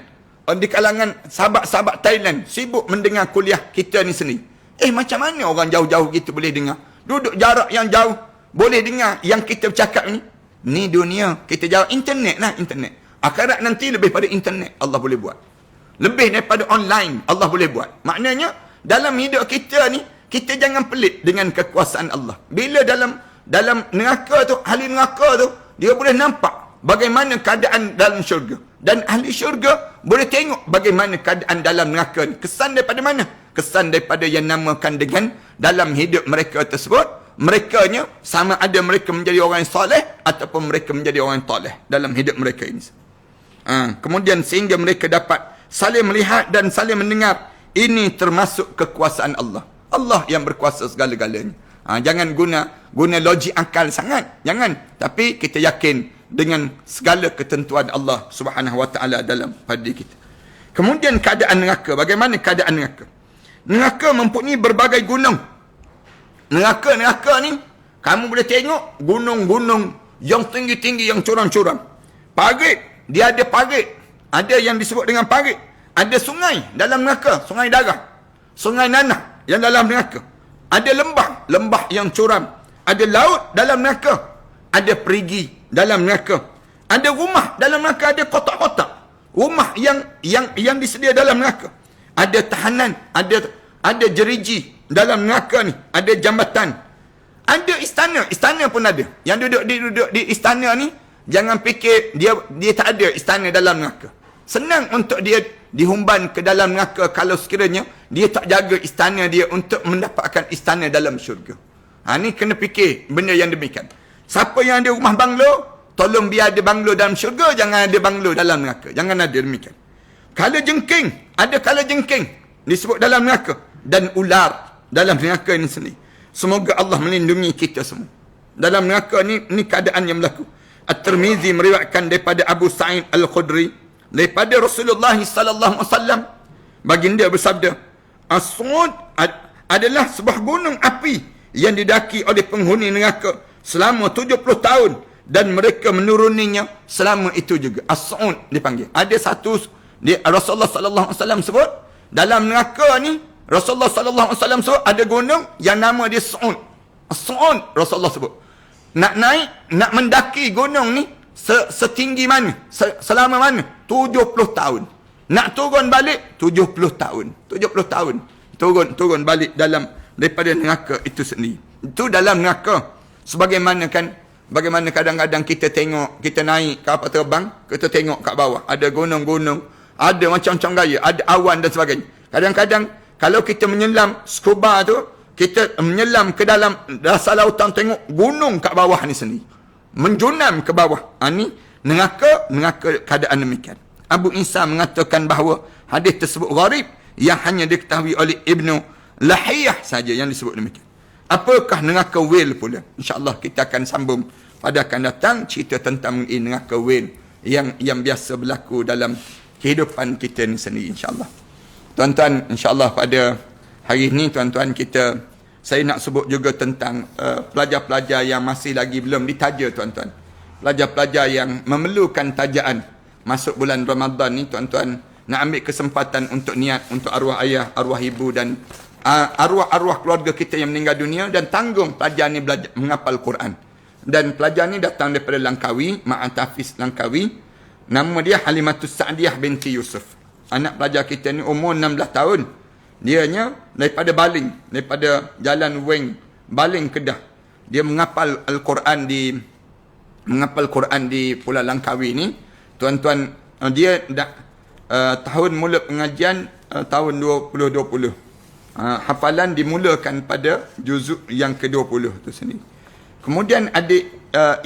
Speaker 1: di kalangan sahabat-sahabat Thailand sibuk mendengar kuliah kita ni sendiri. Macam mana orang jauh-jauh gitu boleh dengar? Duduk jarak yang jauh boleh dengar yang kita bercakap ni. Ni dunia. Kita jawab internet lah, internet. Akhirat nanti lebih pada internet Allah boleh buat. Lebih daripada online Allah boleh buat. Maknanya dalam hidup kita ni, kita jangan pelit dengan kekuasaan Allah. Bila dalam neraka tu, ahli neraka tu, dia boleh nampak bagaimana keadaan dalam syurga. Dan ahli syurga boleh tengok bagaimana keadaan dalam neraka ni. Kesan daripada mana? Kesan daripada yang namakan dengan dalam hidup mereka tersebut, merekanya sama ada mereka menjadi orang yang soleh ataupun mereka menjadi orang yang toleh dalam hidup mereka ini. Kemudian sehingga mereka dapat saling melihat dan saling mendengar. Ini termasuk kekuasaan Allah. Allah yang berkuasa segala-galanya. Jangan guna logik akal sangat. Jangan. Tapi kita yakin dengan segala ketentuan Allah Subhanahu Wa Taala dalam pada kita. Kemudian keadaan neraka. Bagaimana keadaan neraka? Neraka mempunyai berbagai gunung. Neraka ni, kamu boleh tengok gunung-gunung yang tinggi-tinggi, yang curam-curam. Parit, dia ada parit. Ada yang disebut dengan parit. Ada sungai dalam neraka, sungai darah. Sungai nanah yang dalam neraka. Ada lembah yang curam. Ada laut dalam neraka. Ada perigi dalam neraka. Ada rumah dalam neraka, ada kotak-kotak. Rumah yang disedia dalam neraka. Ada tahanan, ada jeriji dalam neraka ni. Ada jambatan. Ada istana pun ada. Yang duduk di istana ni, jangan fikir dia tak ada istana dalam neraka. Senang untuk dia dihumban ke dalam neraka kalau sekiranya dia tak jaga istana dia untuk mendapatkan istana dalam syurga. Ni kena fikir benda yang demikian. Siapa yang ada rumah banglo, tolong biar ada banglo dalam syurga, jangan ada banglo dalam neraka. Jangan ada demikian. Kala jengking, ada kala jengking disebut dalam neraka, dan ular dalam neraka ini sendiri. Semoga Allah melindungi kita semua. Dalam neraka ni keadaan yang berlaku. At-Tirmizi meriwayatkan daripada Abu Sa'id Al-Khudri, daripada Rasulullah sallallahu alaihi wasallam, baginda bersabda, As-Sud adalah sebuah gunung api yang didaki oleh penghuni neraka selama 70 tahun dan mereka menuruninya selama itu juga. As-Sud dipanggil. Ada satu Rasulullah sallallahu alaihi wasallam sebut dalam neraka ni, Rasulullah sallallahu alaihi wasallam sebut ada gunung yang nama dia Sud. As-Sud Rasulullah sebut. Nak naik, nak mendaki gunung ni setinggi mana? Selama mana? 70 tahun. Nak turun balik 70 tahun. 70 tahun. Turun balik dalam daripada neraka itu sendiri. Itu dalam neraka. Sebagaimana kadang-kadang kita tengok, kita naik kapal terbang, kita tengok kat bawah ada gunung-gunung, ada macam-macam gaya, ada awan dan sebagainya. Kadang-kadang kalau kita menyelam scuba tu, kita menyelam ke dalam dasar lautan, tengok gunung kat bawah ni sendiri. Menjunam ke bawah. Ni neraka keadaan demikian. Abu Isa mengatakan bahawa hadis tersebut gharib, yang hanya diketahui oleh Ibnu Lahiyah saja yang disebut demikian. Apakah neraka Whale pula? InsyaAllah kita akan sambung pada akan datang cerita tentang neraka Whale yang biasa berlaku dalam kehidupan kita ni sendiri, insyaAllah. Tuan-tuan, insyaAllah pada hari ini, tuan-tuan, saya nak sebut juga tentang pelajar-pelajar yang masih lagi belum ditaja, tuan-tuan. Pelajar-pelajar yang memerlukan tajaan masuk bulan Ramadan ni, tuan-tuan, nak ambil kesempatan untuk niat untuk arwah ayah, arwah ibu dan arwah-arwah keluarga kita yang meninggal dunia, dan tanggung pelajar ni belajar menghafal Quran. Dan pelajar ni datang daripada Langkawi, Ma'at Hafiz Langkawi. Nama dia Halimatus Sa'diyah binti Yusuf. Anak pelajar kita ni umur 16 tahun. Dianya daripada Baling, daripada Jalan Weng, Baling, Kedah. Dia menghafal Al-Quran di Pulau Langkawi ni. Tuan-tuan, dia tahun mula pengajian tahun 2020. Hafalan dimulakan pada juzuk yang ke-20 tu sendiri. Kemudian adik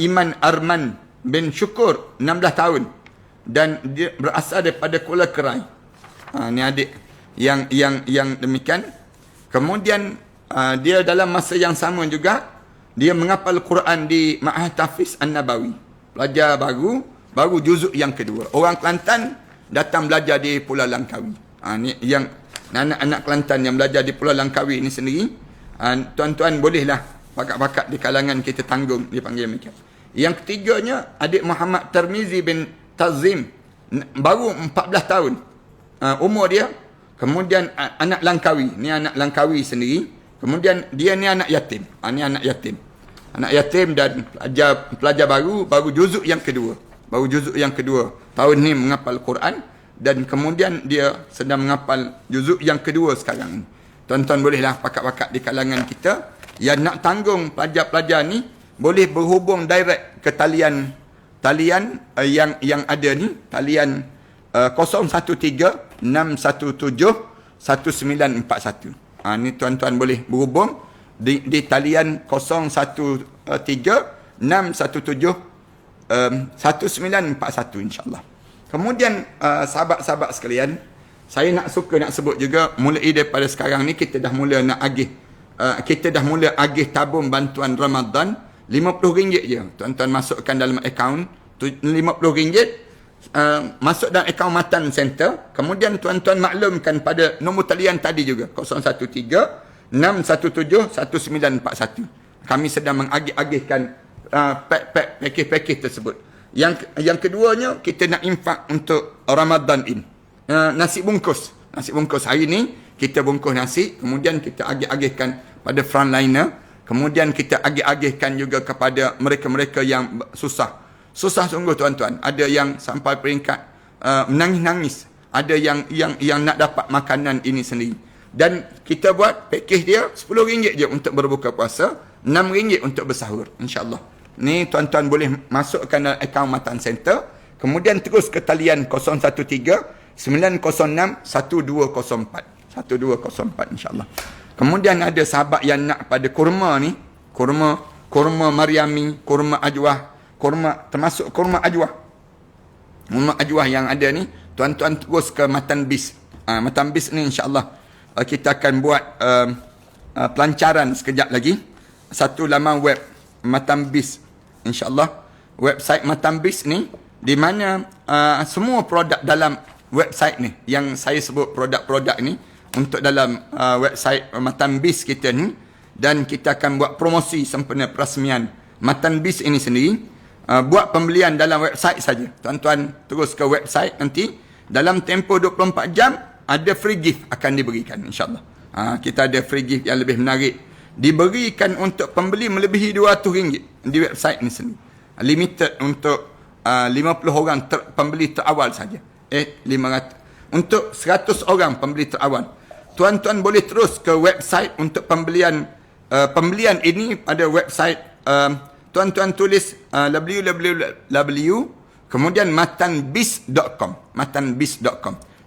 Speaker 1: Iman Arman bin Syukur, 16 tahun. Dan dia berasal daripada Kuala Kerai. Ni adik yang demikian. Kemudian dia dalam masa yang sama juga, dia menghafal Quran di Ma'had Hafiz An-Nabawi. Pelajar baru juzuk yang kedua. Orang Kelantan datang belajar di Pulau Langkawi. Ni yang anak-anak Kelantan yang belajar di Pulau Langkawi ini sendiri. Tuan-tuan bolehlah, bakat-bakat di kalangan kita tanggung, dipanggil demikian. Yang ketiganya, adik Muhammad Tirmizi bin Tazim, baru 14 tahun. Umur dia Kemudian anak Langkawi, ni anak Langkawi sendiri. Kemudian dia ni anak yatim. Ni anak yatim. Anak yatim dan pelajar baru juzuk yang kedua. Baru juzuk yang kedua. Tahun ni menghafal Quran dan kemudian dia sedang menghafal juzuk yang kedua sekarang ni. Tuan-tuan bolehlah pakat-pakat di kalangan kita yang nak tanggung pelajar-pelajar ni boleh berhubung direct ke talian yang ada ni, talian 013 617 1941. Ni tuan-tuan boleh berhubung di talian 013 617 1941 insya-Allah. Kemudian sahabat-sahabat sekalian, saya nak sebut juga mulai daripada sekarang ni kita dah mula nak agih tabung bantuan Ramadan RM50 je. Tuan-tuan masukkan dalam akaun RM50, masuk dalam akaun Matan Center. Kemudian tuan-tuan maklumkan pada nombor talian tadi juga 013 617 1941. Kami sedang mengagih-agihkan package tersebut. Yang keduanya kita nak infak untuk Ramadan ini. Nasi bungkus hari ni kita bungkus nasi, kemudian kita agih-agihkan pada frontliner, kemudian kita agih-agihkan juga kepada mereka-mereka yang susah sungguh tuan-tuan. Ada yang sampai peringkat menangis-nangis, ada yang nak dapat makanan ini sendiri. Dan kita buat package dia RM10 je untuk berbuka puasa, RM6 untuk bersahur, insya-Allah. Ni tuan-tuan boleh masukkan dalam akaun Matan Center, kemudian terus ke talian 013 906 1204 insya-Allah. Kemudian ada sahabat yang nak pada kurma ni, kurma Mariami, kurma ajwah, termasuk kurma ajwah yang ada ni, tuan-tuan terus ke Matan Bis. Matan Bis ni insya-Allah kita akan buat pelancaran sekejap lagi. Satu laman web Matan Bis insya-Allah. Website Matan Bis ni di mana semua produk dalam website ni yang saya sebut produk-produk ni untuk dalam website Matan Bis kita ni, dan kita akan buat promosi sempena perasmian Matan Bis ini sendiri. Buat pembelian dalam website saja. Tuan-tuan terus ke website nanti dalam tempoh 24 jam ada free gift akan diberikan insya-Allah. Kita ada free gift yang lebih menarik diberikan untuk pembeli melebihi RM200 di website ni sendiri. Limited untuk 50 orang pembeli terawal saja. 500 untuk 100 orang pembeli terawal. Tuan-tuan boleh terus ke website untuk pembelian ini pada website tuan-tuan tulis www kemudian matanbis.com.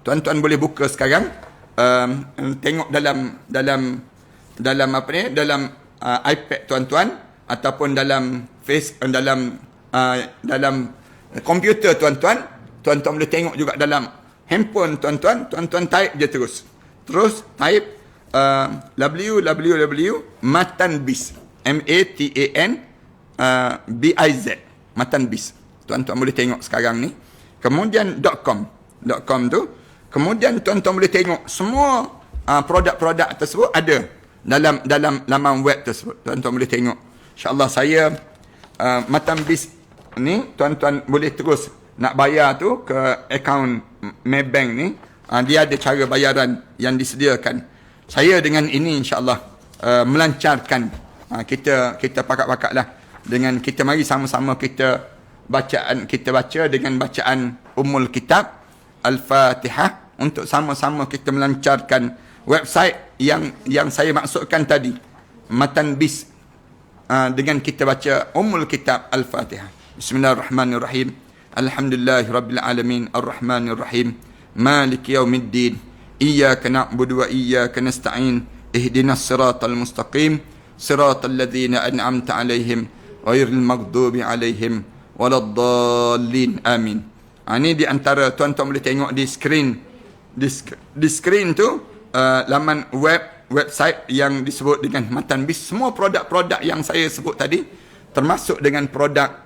Speaker 1: Tuan-tuan boleh buka sekarang, tengok dalam iPad tuan-tuan ataupun dalam dalam komputer tuan-tuan boleh tengok juga dalam handphone tuan-tuan type je terus type www.matanbiz MATANBIZ Matanbiz. Tuan-tuan boleh tengok sekarang ni. Kemudian .com tu. Kemudian tuan-tuan boleh tengok semua produk-produk tersebut ada dalam laman web tersebut. Tuan-tuan boleh tengok. InsyaAllah saya Matanbiz ni tuan-tuan boleh terus nak bayar tu ke akaun Maybank ni. Dia ada cara bayaran yang disediakan. Saya dengan ini insya-Allah melancarkan kita pakat-pakatlah dengan kita mari sama-sama kita baca dengan bacaan Ummul Kitab Al-Fatihah untuk sama-sama kita melancarkan website yang saya maksudkan tadi, Matanbiz, dengan kita baca Ummul Kitab Al-Fatihah. Bismillahirrahmanirrahim. Alhamdulillahirabbil alamin arrahmanir rahim maliki yaumiddin iyyaka na'budu wa iyyaka nasta'in ihdinas siratal mustaqim siratal ladzina an'amta 'alaihim ghairil maghdubi 'alaihim waladdallin amin. Ini di antara tuan-tuan boleh tengok di screen tu laman website yang disebut dengan Matanbiz. Semua produk-produk yang saya sebut tadi termasuk dengan produk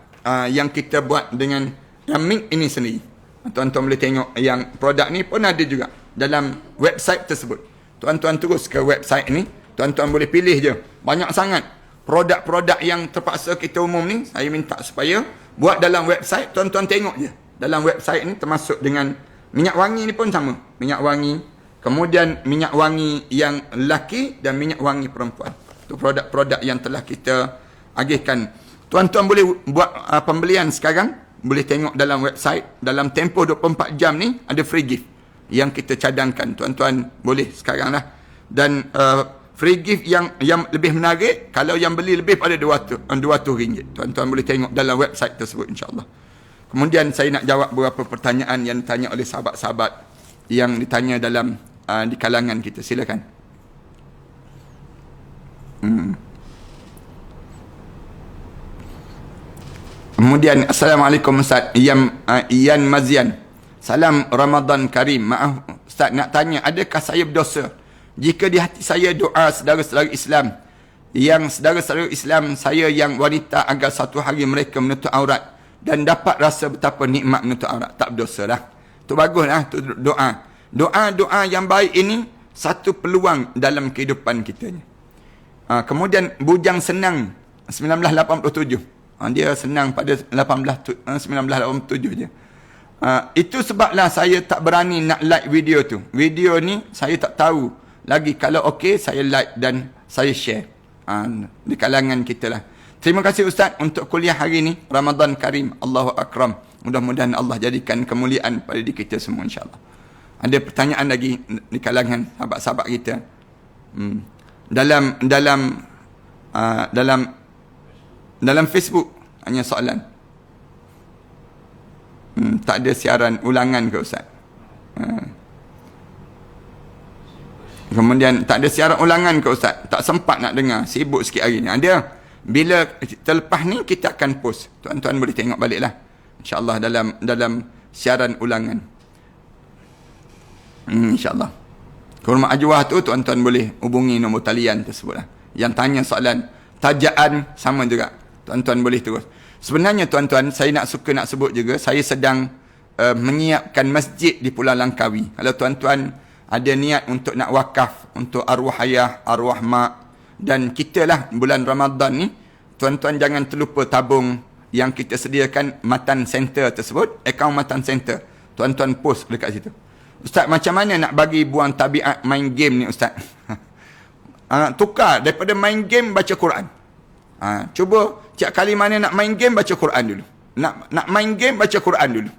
Speaker 1: yang kita buat dengan yang Mink ini sendiri. Tuan-tuan boleh tengok yang produk ni pun ada juga dalam website tersebut. Tuan-tuan terus ke website ni, tuan-tuan boleh pilih je. Banyak sangat produk-produk yang terpaksa kita umum ni, saya minta supaya buat dalam website, tuan-tuan tengok je. Dalam website ni termasuk dengan minyak wangi ni pun sama. Minyak wangi, Kemudian minyak wangi yang lelaki dan minyak wangi perempuan. Itu produk-produk yang telah kita agihkan. Tuan-tuan boleh buat pembelian sekarang. Boleh tengok dalam website. Dalam tempoh 24 jam ni ada free gift yang kita cadangkan. Tuan-tuan boleh sekarang lah. Dan free gift yang lebih menarik, kalau yang beli lebih pada RM200. Tuan-tuan boleh tengok dalam website tersebut, insyaAllah. Kemudian saya nak jawab beberapa pertanyaan yang ditanya oleh sahabat-sahabat yang ditanya dalam di kalangan kita. Silakan. Kemudian, Assalamualaikum Ustaz. Ian Mazian. Salam Ramadan Karim. Maaf Ustaz, nak tanya, adakah saya berdosa jika di hati saya doa saudara-saudara Islam, yang saudara-saudara Islam saya yang wanita, agar satu hari mereka menutup aurat dan dapat rasa betapa nikmat menutup aurat? Tak berdosa lah. Itu bagus lah. Itu doa. Doa-doa yang baik ini satu peluang dalam kehidupan kita. Kemudian Bujang Senang 1987. Dia senang pada 1987 je. Itu sebablah saya tak berani nak like video tu. Video ni saya tak tahu lagi. Kalau okey, saya like dan saya share di kalangan kita lah. Terima kasih Ustaz untuk kuliah hari ni. Ramadan Karim. Allahu Akram. Mudah-mudahan Allah jadikan kemuliaan pada diri kita semua, insyaAllah. Ada pertanyaan lagi di kalangan sahabat-sahabat kita. Dalam Facebook hanya soalan. Tak ada siaran ulangan ke Ustaz? Kemudian tak ada siaran ulangan ke Ustaz? Tak sempat nak dengar, sibuk sikit hari ni. Ada. Bila terlepas ni kita akan post. Tuan-tuan boleh tengok baliklah, insya-Allah dalam siaran ulangan. InsyaAllah. Hormat Ajwah tu, tuan-tuan boleh hubungi nombor talian tersebut lah. Yang tanya soalan tajaan sama juga, tuan-tuan boleh terus. Sebenarnya tuan-tuan, saya nak sebut juga, saya sedang menyiapkan masjid di Pulau Langkawi. Kalau tuan-tuan ada niat untuk nak wakaf untuk arwah ayah, arwah mak, dan kita lah bulan Ramadan ni, tuan-tuan jangan terlupa tabung yang kita sediakan Matan Center tersebut, akaun Matan Center. Tuan-tuan post dekat situ. Ustaz, macam mana nak bagi buang tabiat main game ni Ustaz? Tukar daripada main game, baca Quran. Cuba tiap kali mana nak main game, baca Quran dulu. Nak main game, baca Quran dulu.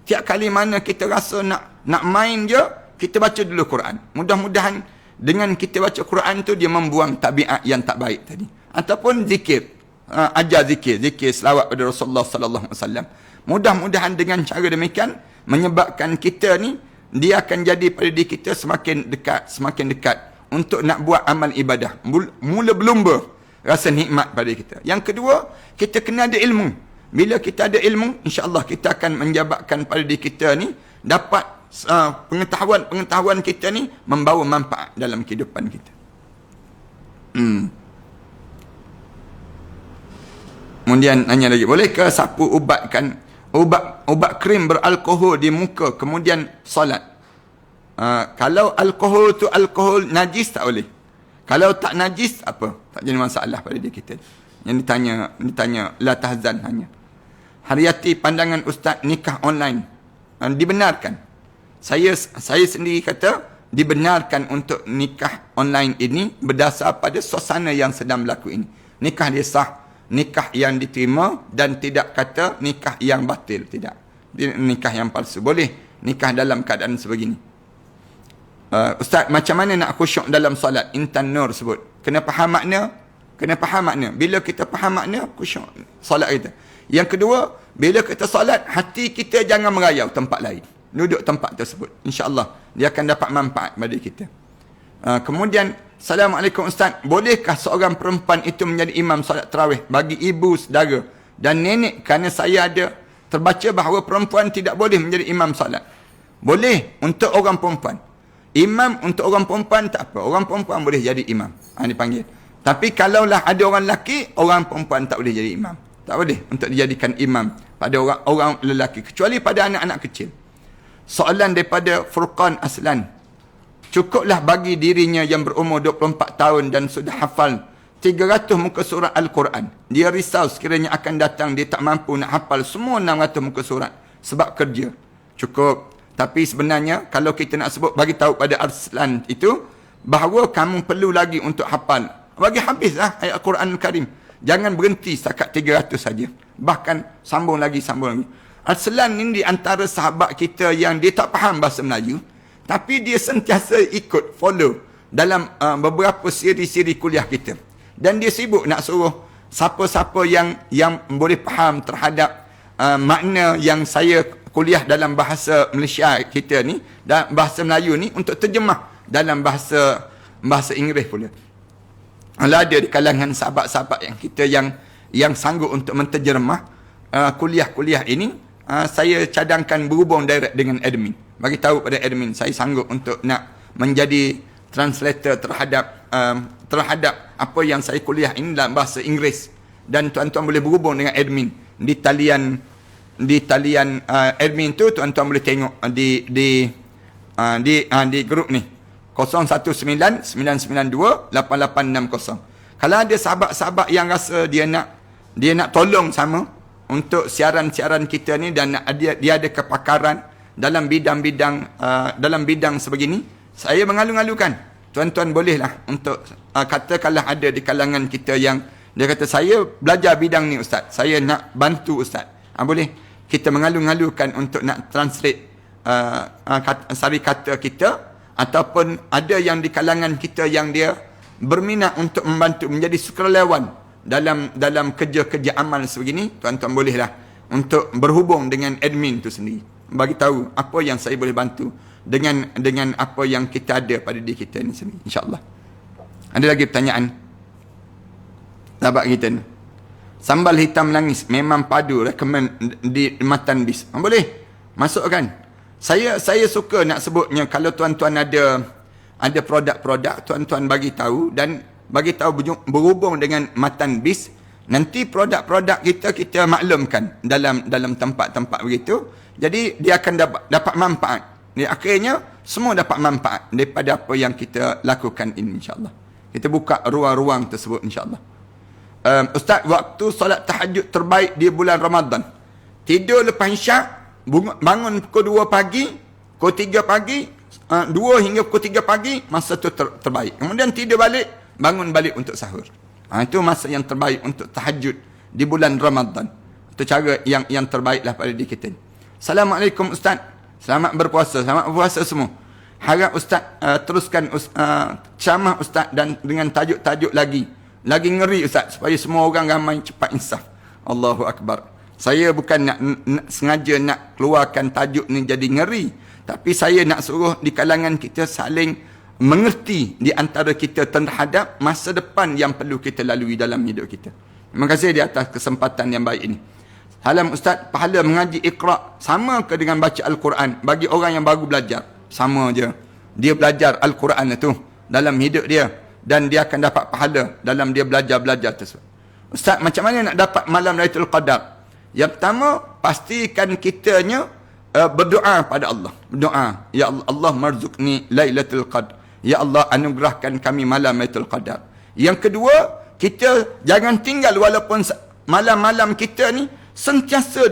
Speaker 1: Tiap kali mana kita rasa nak main je, kita baca dulu Quran. Mudah-mudahan dengan kita baca Quran tu, dia membuang tabiat yang tak baik tadi. Ataupun zikir. Ajar zikir selawat pada Rasulullah sallallahu alaihi wasallam. Mudah-mudahan dengan cara demikian menyebabkan kita ni, dia akan jadi pada diri kita semakin dekat untuk nak buat amal ibadah. Mula berlumba rasa nikmat pada kita. Yang kedua, kita kena ada ilmu. Bila kita ada ilmu, insya-Allah kita akan menjabakkan pada diri kita ni dapat pengetahuan kita ni membawa manfaat dalam kehidupan kita. Kemudian nanya lagi, bolehkah sapu ubat krim beralkohol di muka kemudian solat? Kalau alkohol tu alkohol najis, tak boleh. Kalau tak najis, apa? Tak jadi masalah pada diri kita. Yang ditanya la tahzan hanya. Haryati, pandangan Ustaz nikah online dibenarkan. Saya sendiri kata dibenarkan untuk nikah online ini berdasar pada suasana yang sedang berlaku ini. Nikah dia sah, nikah yang diterima, dan tidak kata nikah yang batil, tidak. Nikah yang palsu. Boleh nikah dalam keadaan sebegini. Ustaz, macam mana nak khusyuk dalam solat? Intan Nur sebut. Kena faham makna. Bila kita faham makna, khusyuk solat kita. Yang kedua, bila kita solat, hati kita jangan merayau tempat lain. Duduk tempat tersebut. InsyaAllah, dia akan dapat manfaat pada kita. Kemudian, Assalamualaikum Ustaz, bolehkah seorang perempuan itu menjadi imam solat tarawih bagi ibu, saudara dan nenek? Kerana saya ada terbaca bahawa perempuan tidak boleh menjadi imam solat. Boleh untuk orang perempuan. Imam untuk orang perempuan tak apa. Orang perempuan boleh jadi imam. Dipanggil. Tapi kalaulah ada orang lelaki, orang perempuan tak boleh jadi imam. Tak boleh untuk dijadikan imam pada orang lelaki, kecuali pada anak-anak kecil. Soalan daripada Furqan Aslan. Cukuplah bagi dirinya yang berumur 24 tahun dan sudah hafal 300 muka surat Al-Quran. Dia risau sekiranya akan datang dia tak mampu nak hafal semua 600 muka surat sebab kerja. Cukup. Tapi sebenarnya kalau kita nak sebut bagi tahu pada Arslan itu bahawa kamu perlu lagi untuk hafal. Bagi habislah ayat Al-Quran Al-Karim. Jangan berhenti setakat 300 saja. Bahkan sambung lagi. Arslan ini di antara sahabat kita yang dia tak faham bahasa Melayu, tapi dia sentiasa ikut follow dalam beberapa siri-siri kuliah kita. Dan dia sibuk nak suruh siapa-siapa yang boleh faham terhadap makna yang saya kuliah dalam bahasa Malaysia kita ni, dan bahasa Melayu ni, untuk terjemah dalam bahasa Inggeris pula. Kalau ada di kalangan sahabat-sahabat yang kita yang sanggup untuk menterjemah kuliah-kuliah ini, saya cadangkan berhubung direct dengan admin. Bagi tahu pada admin saya sanggup untuk nak menjadi translator terhadap apa yang saya kuliah ini dalam bahasa Inggeris, dan tuan-tuan boleh berhubung dengan admin di talian admin tu. Tuan-tuan boleh tengok di grup ni 0199928860. Kalau ada sahabat-sahabat yang rasa dia nak tolong sama untuk siaran-siaran kita ni, dan dia ada kepakaran dalam bidang sebegini, saya mengalu-alukan tuan-tuan bolehlah untuk katakanlah ada di kalangan kita yang dia kata saya belajar bidang ni ustaz, saya nak bantu ustaz, boleh kita mengalu-alukan untuk nak translate sari kata kita. Ataupun ada yang di kalangan kita yang dia berminat untuk membantu menjadi sukarelawan dalam kerja-kerja amal sebegini, tuan-tuan bolehlah untuk berhubung dengan admin tu sendiri, bagi tahu apa yang saya boleh bantu dengan apa yang kita ada pada diri kita ni sendiri, insya-Allah. Ada lagi pertanyaan? Sahabat kita ni, sambal hitam langis memang padu, recommend di matan bis. Boleh masukkan. Saya suka nak sebutnya, kalau tuan-tuan ada produk-produk, tuan-tuan bagi tahu, dan bagi tahu berhubung dengan matan bis. Nanti produk-produk kita maklumkan dalam tempat-tempat begitu. Jadi dia akan dapat manfaat. Akhirnya semua dapat manfaat daripada apa yang kita lakukan ini, insya-Allah. Kita buka ruang-ruang tersebut, insya-Allah. Ustaz, waktu solat tahajud terbaik di bulan Ramadan. Tidur lepas isyak, bangun pukul 2 pagi, pukul 3 pagi, 2 hingga pukul 3 pagi, masa tu terbaik. Kemudian tidur balik, bangun balik untuk sahur. Itu masa yang terbaik untuk tahajud di bulan Ramadan. Itu cara yang terbaiklah pada diri kita. Assalamualaikum Ustaz. Selamat berpuasa. Selamat berpuasa semua. Harap Ustaz teruskan ceramah Ustaz dan dengan tajuk-tajuk lagi ngeri Ustaz, supaya semua orang ramai cepat insaf. Allahu Akbar. Saya bukan nak sengaja nak keluarkan tajuk ni jadi ngeri, tapi saya nak suruh di kalangan kita saling mengerti di antara kita terhadap masa depan yang perlu kita lalui dalam hidup kita. Terima kasih di atas kesempatan yang baik ini. Salam Ustaz, pahala mengaji Iqra sama ke dengan baca Al-Quran bagi orang yang baru belajar? Sama je. Dia belajar Al-Quran itu dalam hidup dia, dan dia akan dapat pahala dalam dia belajar tersebut. Ustaz, macam mana nak dapat malam Lailatul Qadar? Yang pertama, pastikan kitanya berdoa pada Allah. Berdoa, ya Allah marzuqni Lailatul Qadar. Ya Allah, anugerahkan kami malam Lailatul Qadar. Yang kedua, kita jangan tinggal walaupun malam-malam kita ni sentiasa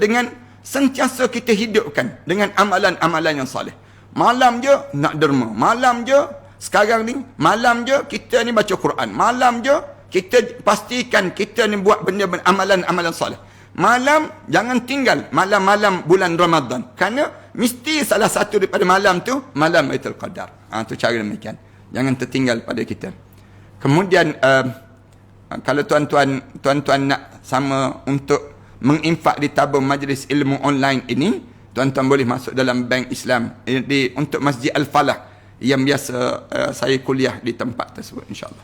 Speaker 1: kita hidupkan dengan amalan-amalan yang soleh. Malam je nak derma, malam je sekarang ni, malam je kita ni baca Quran, malam je kita pastikan kita ni buat benda-benda amalan-amalan soleh. Malam jangan tinggal malam-malam bulan Ramadan, kerana mesti salah satu daripada malam tu malam Lailatul Qadar. Tu cara demikian. Jangan tertinggal pada kita. Kemudian kalau tuan-tuan nak sama untuk menginfak di tabung majlis ilmu online ini, tuan-tuan boleh masuk dalam bank Islam untuk Masjid Al-Falah yang biasa saya kuliah di tempat tersebut, insya-Allah.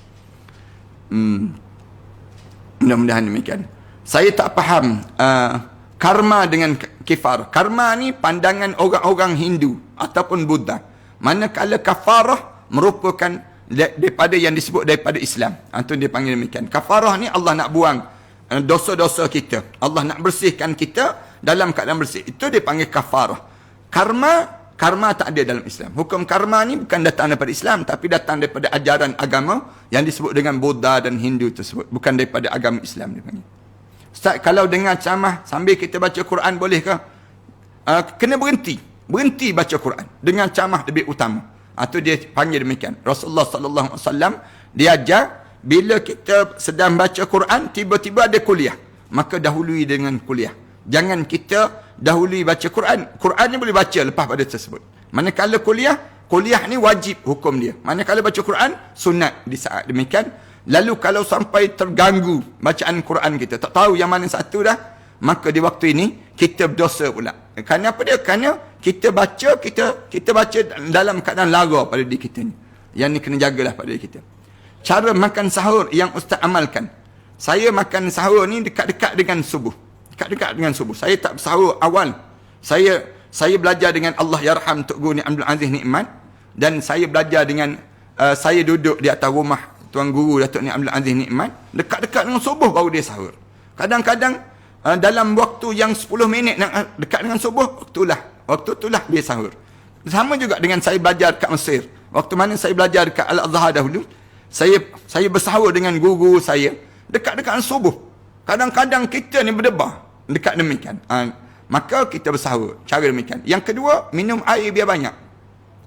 Speaker 1: Mudah-mudahan demikian. Saya tak faham karma dengan kifar. Karma ni pandangan orang-orang Hindu ataupun Buddha. Manakala kafarah merupakan daripada yang disebut daripada Islam. Itu dia panggil demikian. Kafarah ni Allah nak buang dosa-dosa kita. Allah nak bersihkan kita dalam keadaan bersih. Itu dia panggil kafarah. Karma tak ada dalam Islam. Hukum karma ni bukan datang daripada Islam, tapi datang daripada ajaran agama yang disebut dengan Buddha dan Hindu tersebut. Bukan daripada agama Islam dia panggil. Ustaz, kalau dengar ceramah sambil kita baca Quran boleh ke? Kena berhenti. berhenti baca Quran dengan camah lebih utama. Atau dia panggil demikian. Rasulullah sallallahu alaihi wasallam dia ajar bila kita sedang baca Quran tiba-tiba ada kuliah, maka dahului dengan kuliah. Jangan kita dahului baca Quran. Quran ni boleh baca lepas pada tersebut. Manakala kuliah ni wajib hukum dia. Manakala baca Quran sunat di saat demikian. Lalu kalau sampai terganggu bacaan Quran kita, tak tahu yang mana satu dah, maka di waktu ini kita berdosa pula. Kerana apa dia? Kerana kita baca dalam keadaan lara pada diri kita ni. Yang ni kena jagalah pada diri kita. Cara makan sahur yang ustaz amalkan. Saya makan sahur ni dekat-dekat dengan subuh. Dekat-dekat dengan subuh. Saya tak sahur awal. Saya belajar dengan Allah Yarham Tok Guru Ni Abdul Aziz Nikmat, dan saya belajar dengan saya duduk di atas rumah Tuan Guru Datuk Ni Abdul Aziz Nikmat, dekat-dekat dengan subuh baru dia sahur. Kadang-kadang dalam waktu yang 10 minit nak dekat dengan subuh, waktu itulah dia sahur. Sama juga dengan saya belajar kat Mesir. Waktu mana saya belajar dekat Al-Azhar dahulu, saya bersahur dengan guru saya dekat-dekat dengan subuh. Kadang-kadang kita ni berdebar dekat demikian. Maka kita bersahur cara demikian. Yang kedua, minum air biar banyak.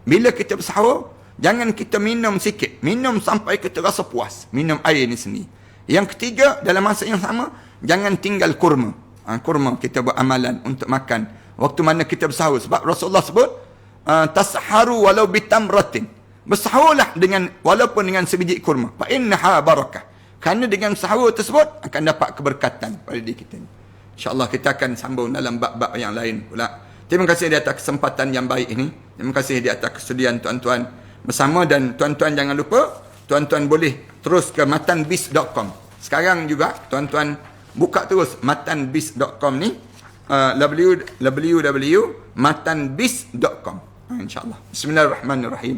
Speaker 1: Bila kita bersahur, jangan kita minum sikit. Minum sampai kita rasa puas. Minum air ni sendiri. Yang ketiga, dalam masa yang sama, jangan tinggal kurma. Kurma kita buat amalan untuk makan waktu mana kita bersahur. Sebab Rasulullah sebut, tasharu walau bitamratin. Bersahurlah walaupun dengan sebiji kurma. Fa innaha barakah. Kerana dengan sahur tersebut akan dapat keberkatan pada diri kita ni. InsyaAllah kita akan sambung dalam bab-bab yang lain pula. Terima kasih di atas kesempatan yang baik ini. Terima kasih di atas kesudian tuan-tuan bersama, dan tuan-tuan jangan lupa, tuan-tuan boleh terus ke matanbiz.com. Sekarang juga tuan-tuan buka terus matanbiz.com ni, www.matanbiz.com. InsyaAllah. Bismillahirrahmanirrahim.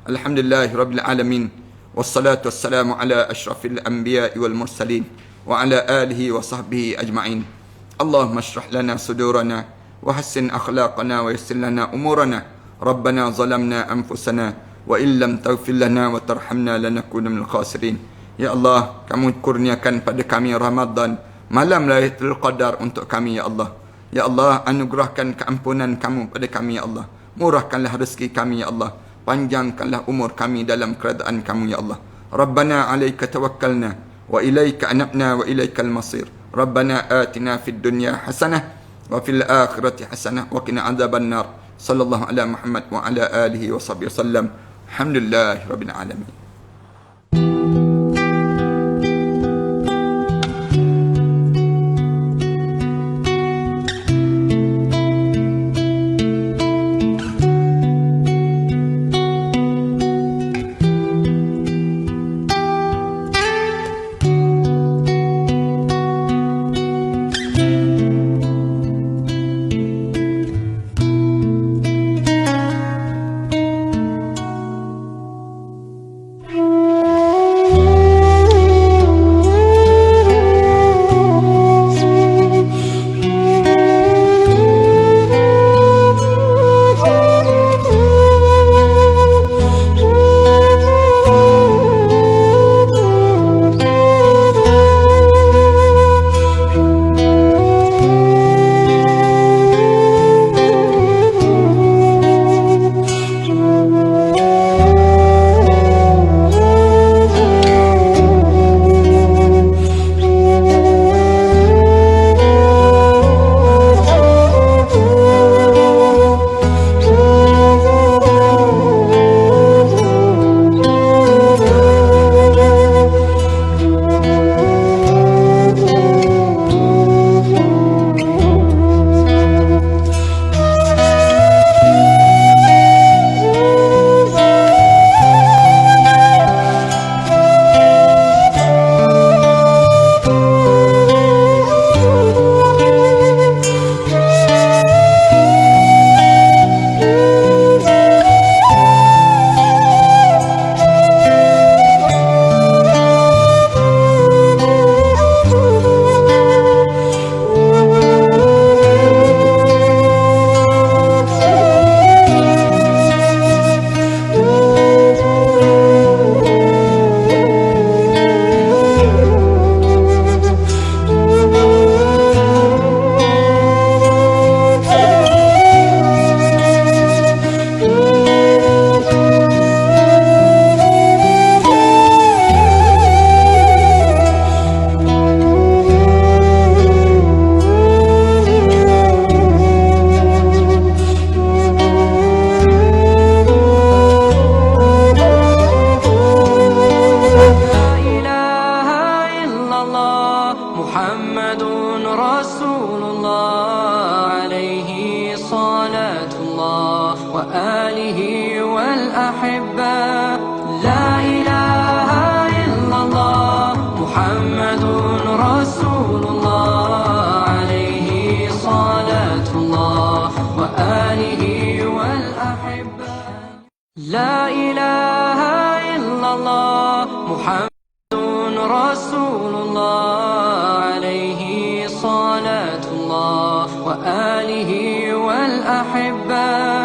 Speaker 1: Alhamdulillahirabbil alamin. Wassalatu wassalamu ala asyrafil anbiya'i wal mursalin wa ala alihi wa sahbihi ajma'in. Allahumma shrah lana sudurana wa hassin akhlaqana wa yassir lana umurana. Rabbana zalamna anfusana wa illam taghfir lana wa tarhamna lanakuna minal khasirin. Ya Allah, kamu kurniakan pada kami Ramadan, malam Lailatul Qadar untuk kami ya Allah. Ya Allah, anugerahkan keampunan kamu pada kami ya Allah. Murahkanlah rezeki kami ya Allah. Panjangkanlah umur kami dalam keredaan kamu ya Allah. Rabbana alaika tawakkalna wa ilaika anabna wa ilaikal masir. Rabbana atina fid dunya hasanah wa fil akhirati hasanah wa qina adzaban nar. Sallallahu ala Muhammad wa ala alihi wa sahbihi wasallam. Alhamdulillahirabbil alamin.
Speaker 2: صلاة الله وآله والأحبة. لا إله إلا الله محمد رسول الله عليه صلاة الله وآله والأحبة. لا إله إلا الله محمد رسول الله عليه صلاة الله وآله والأحبة.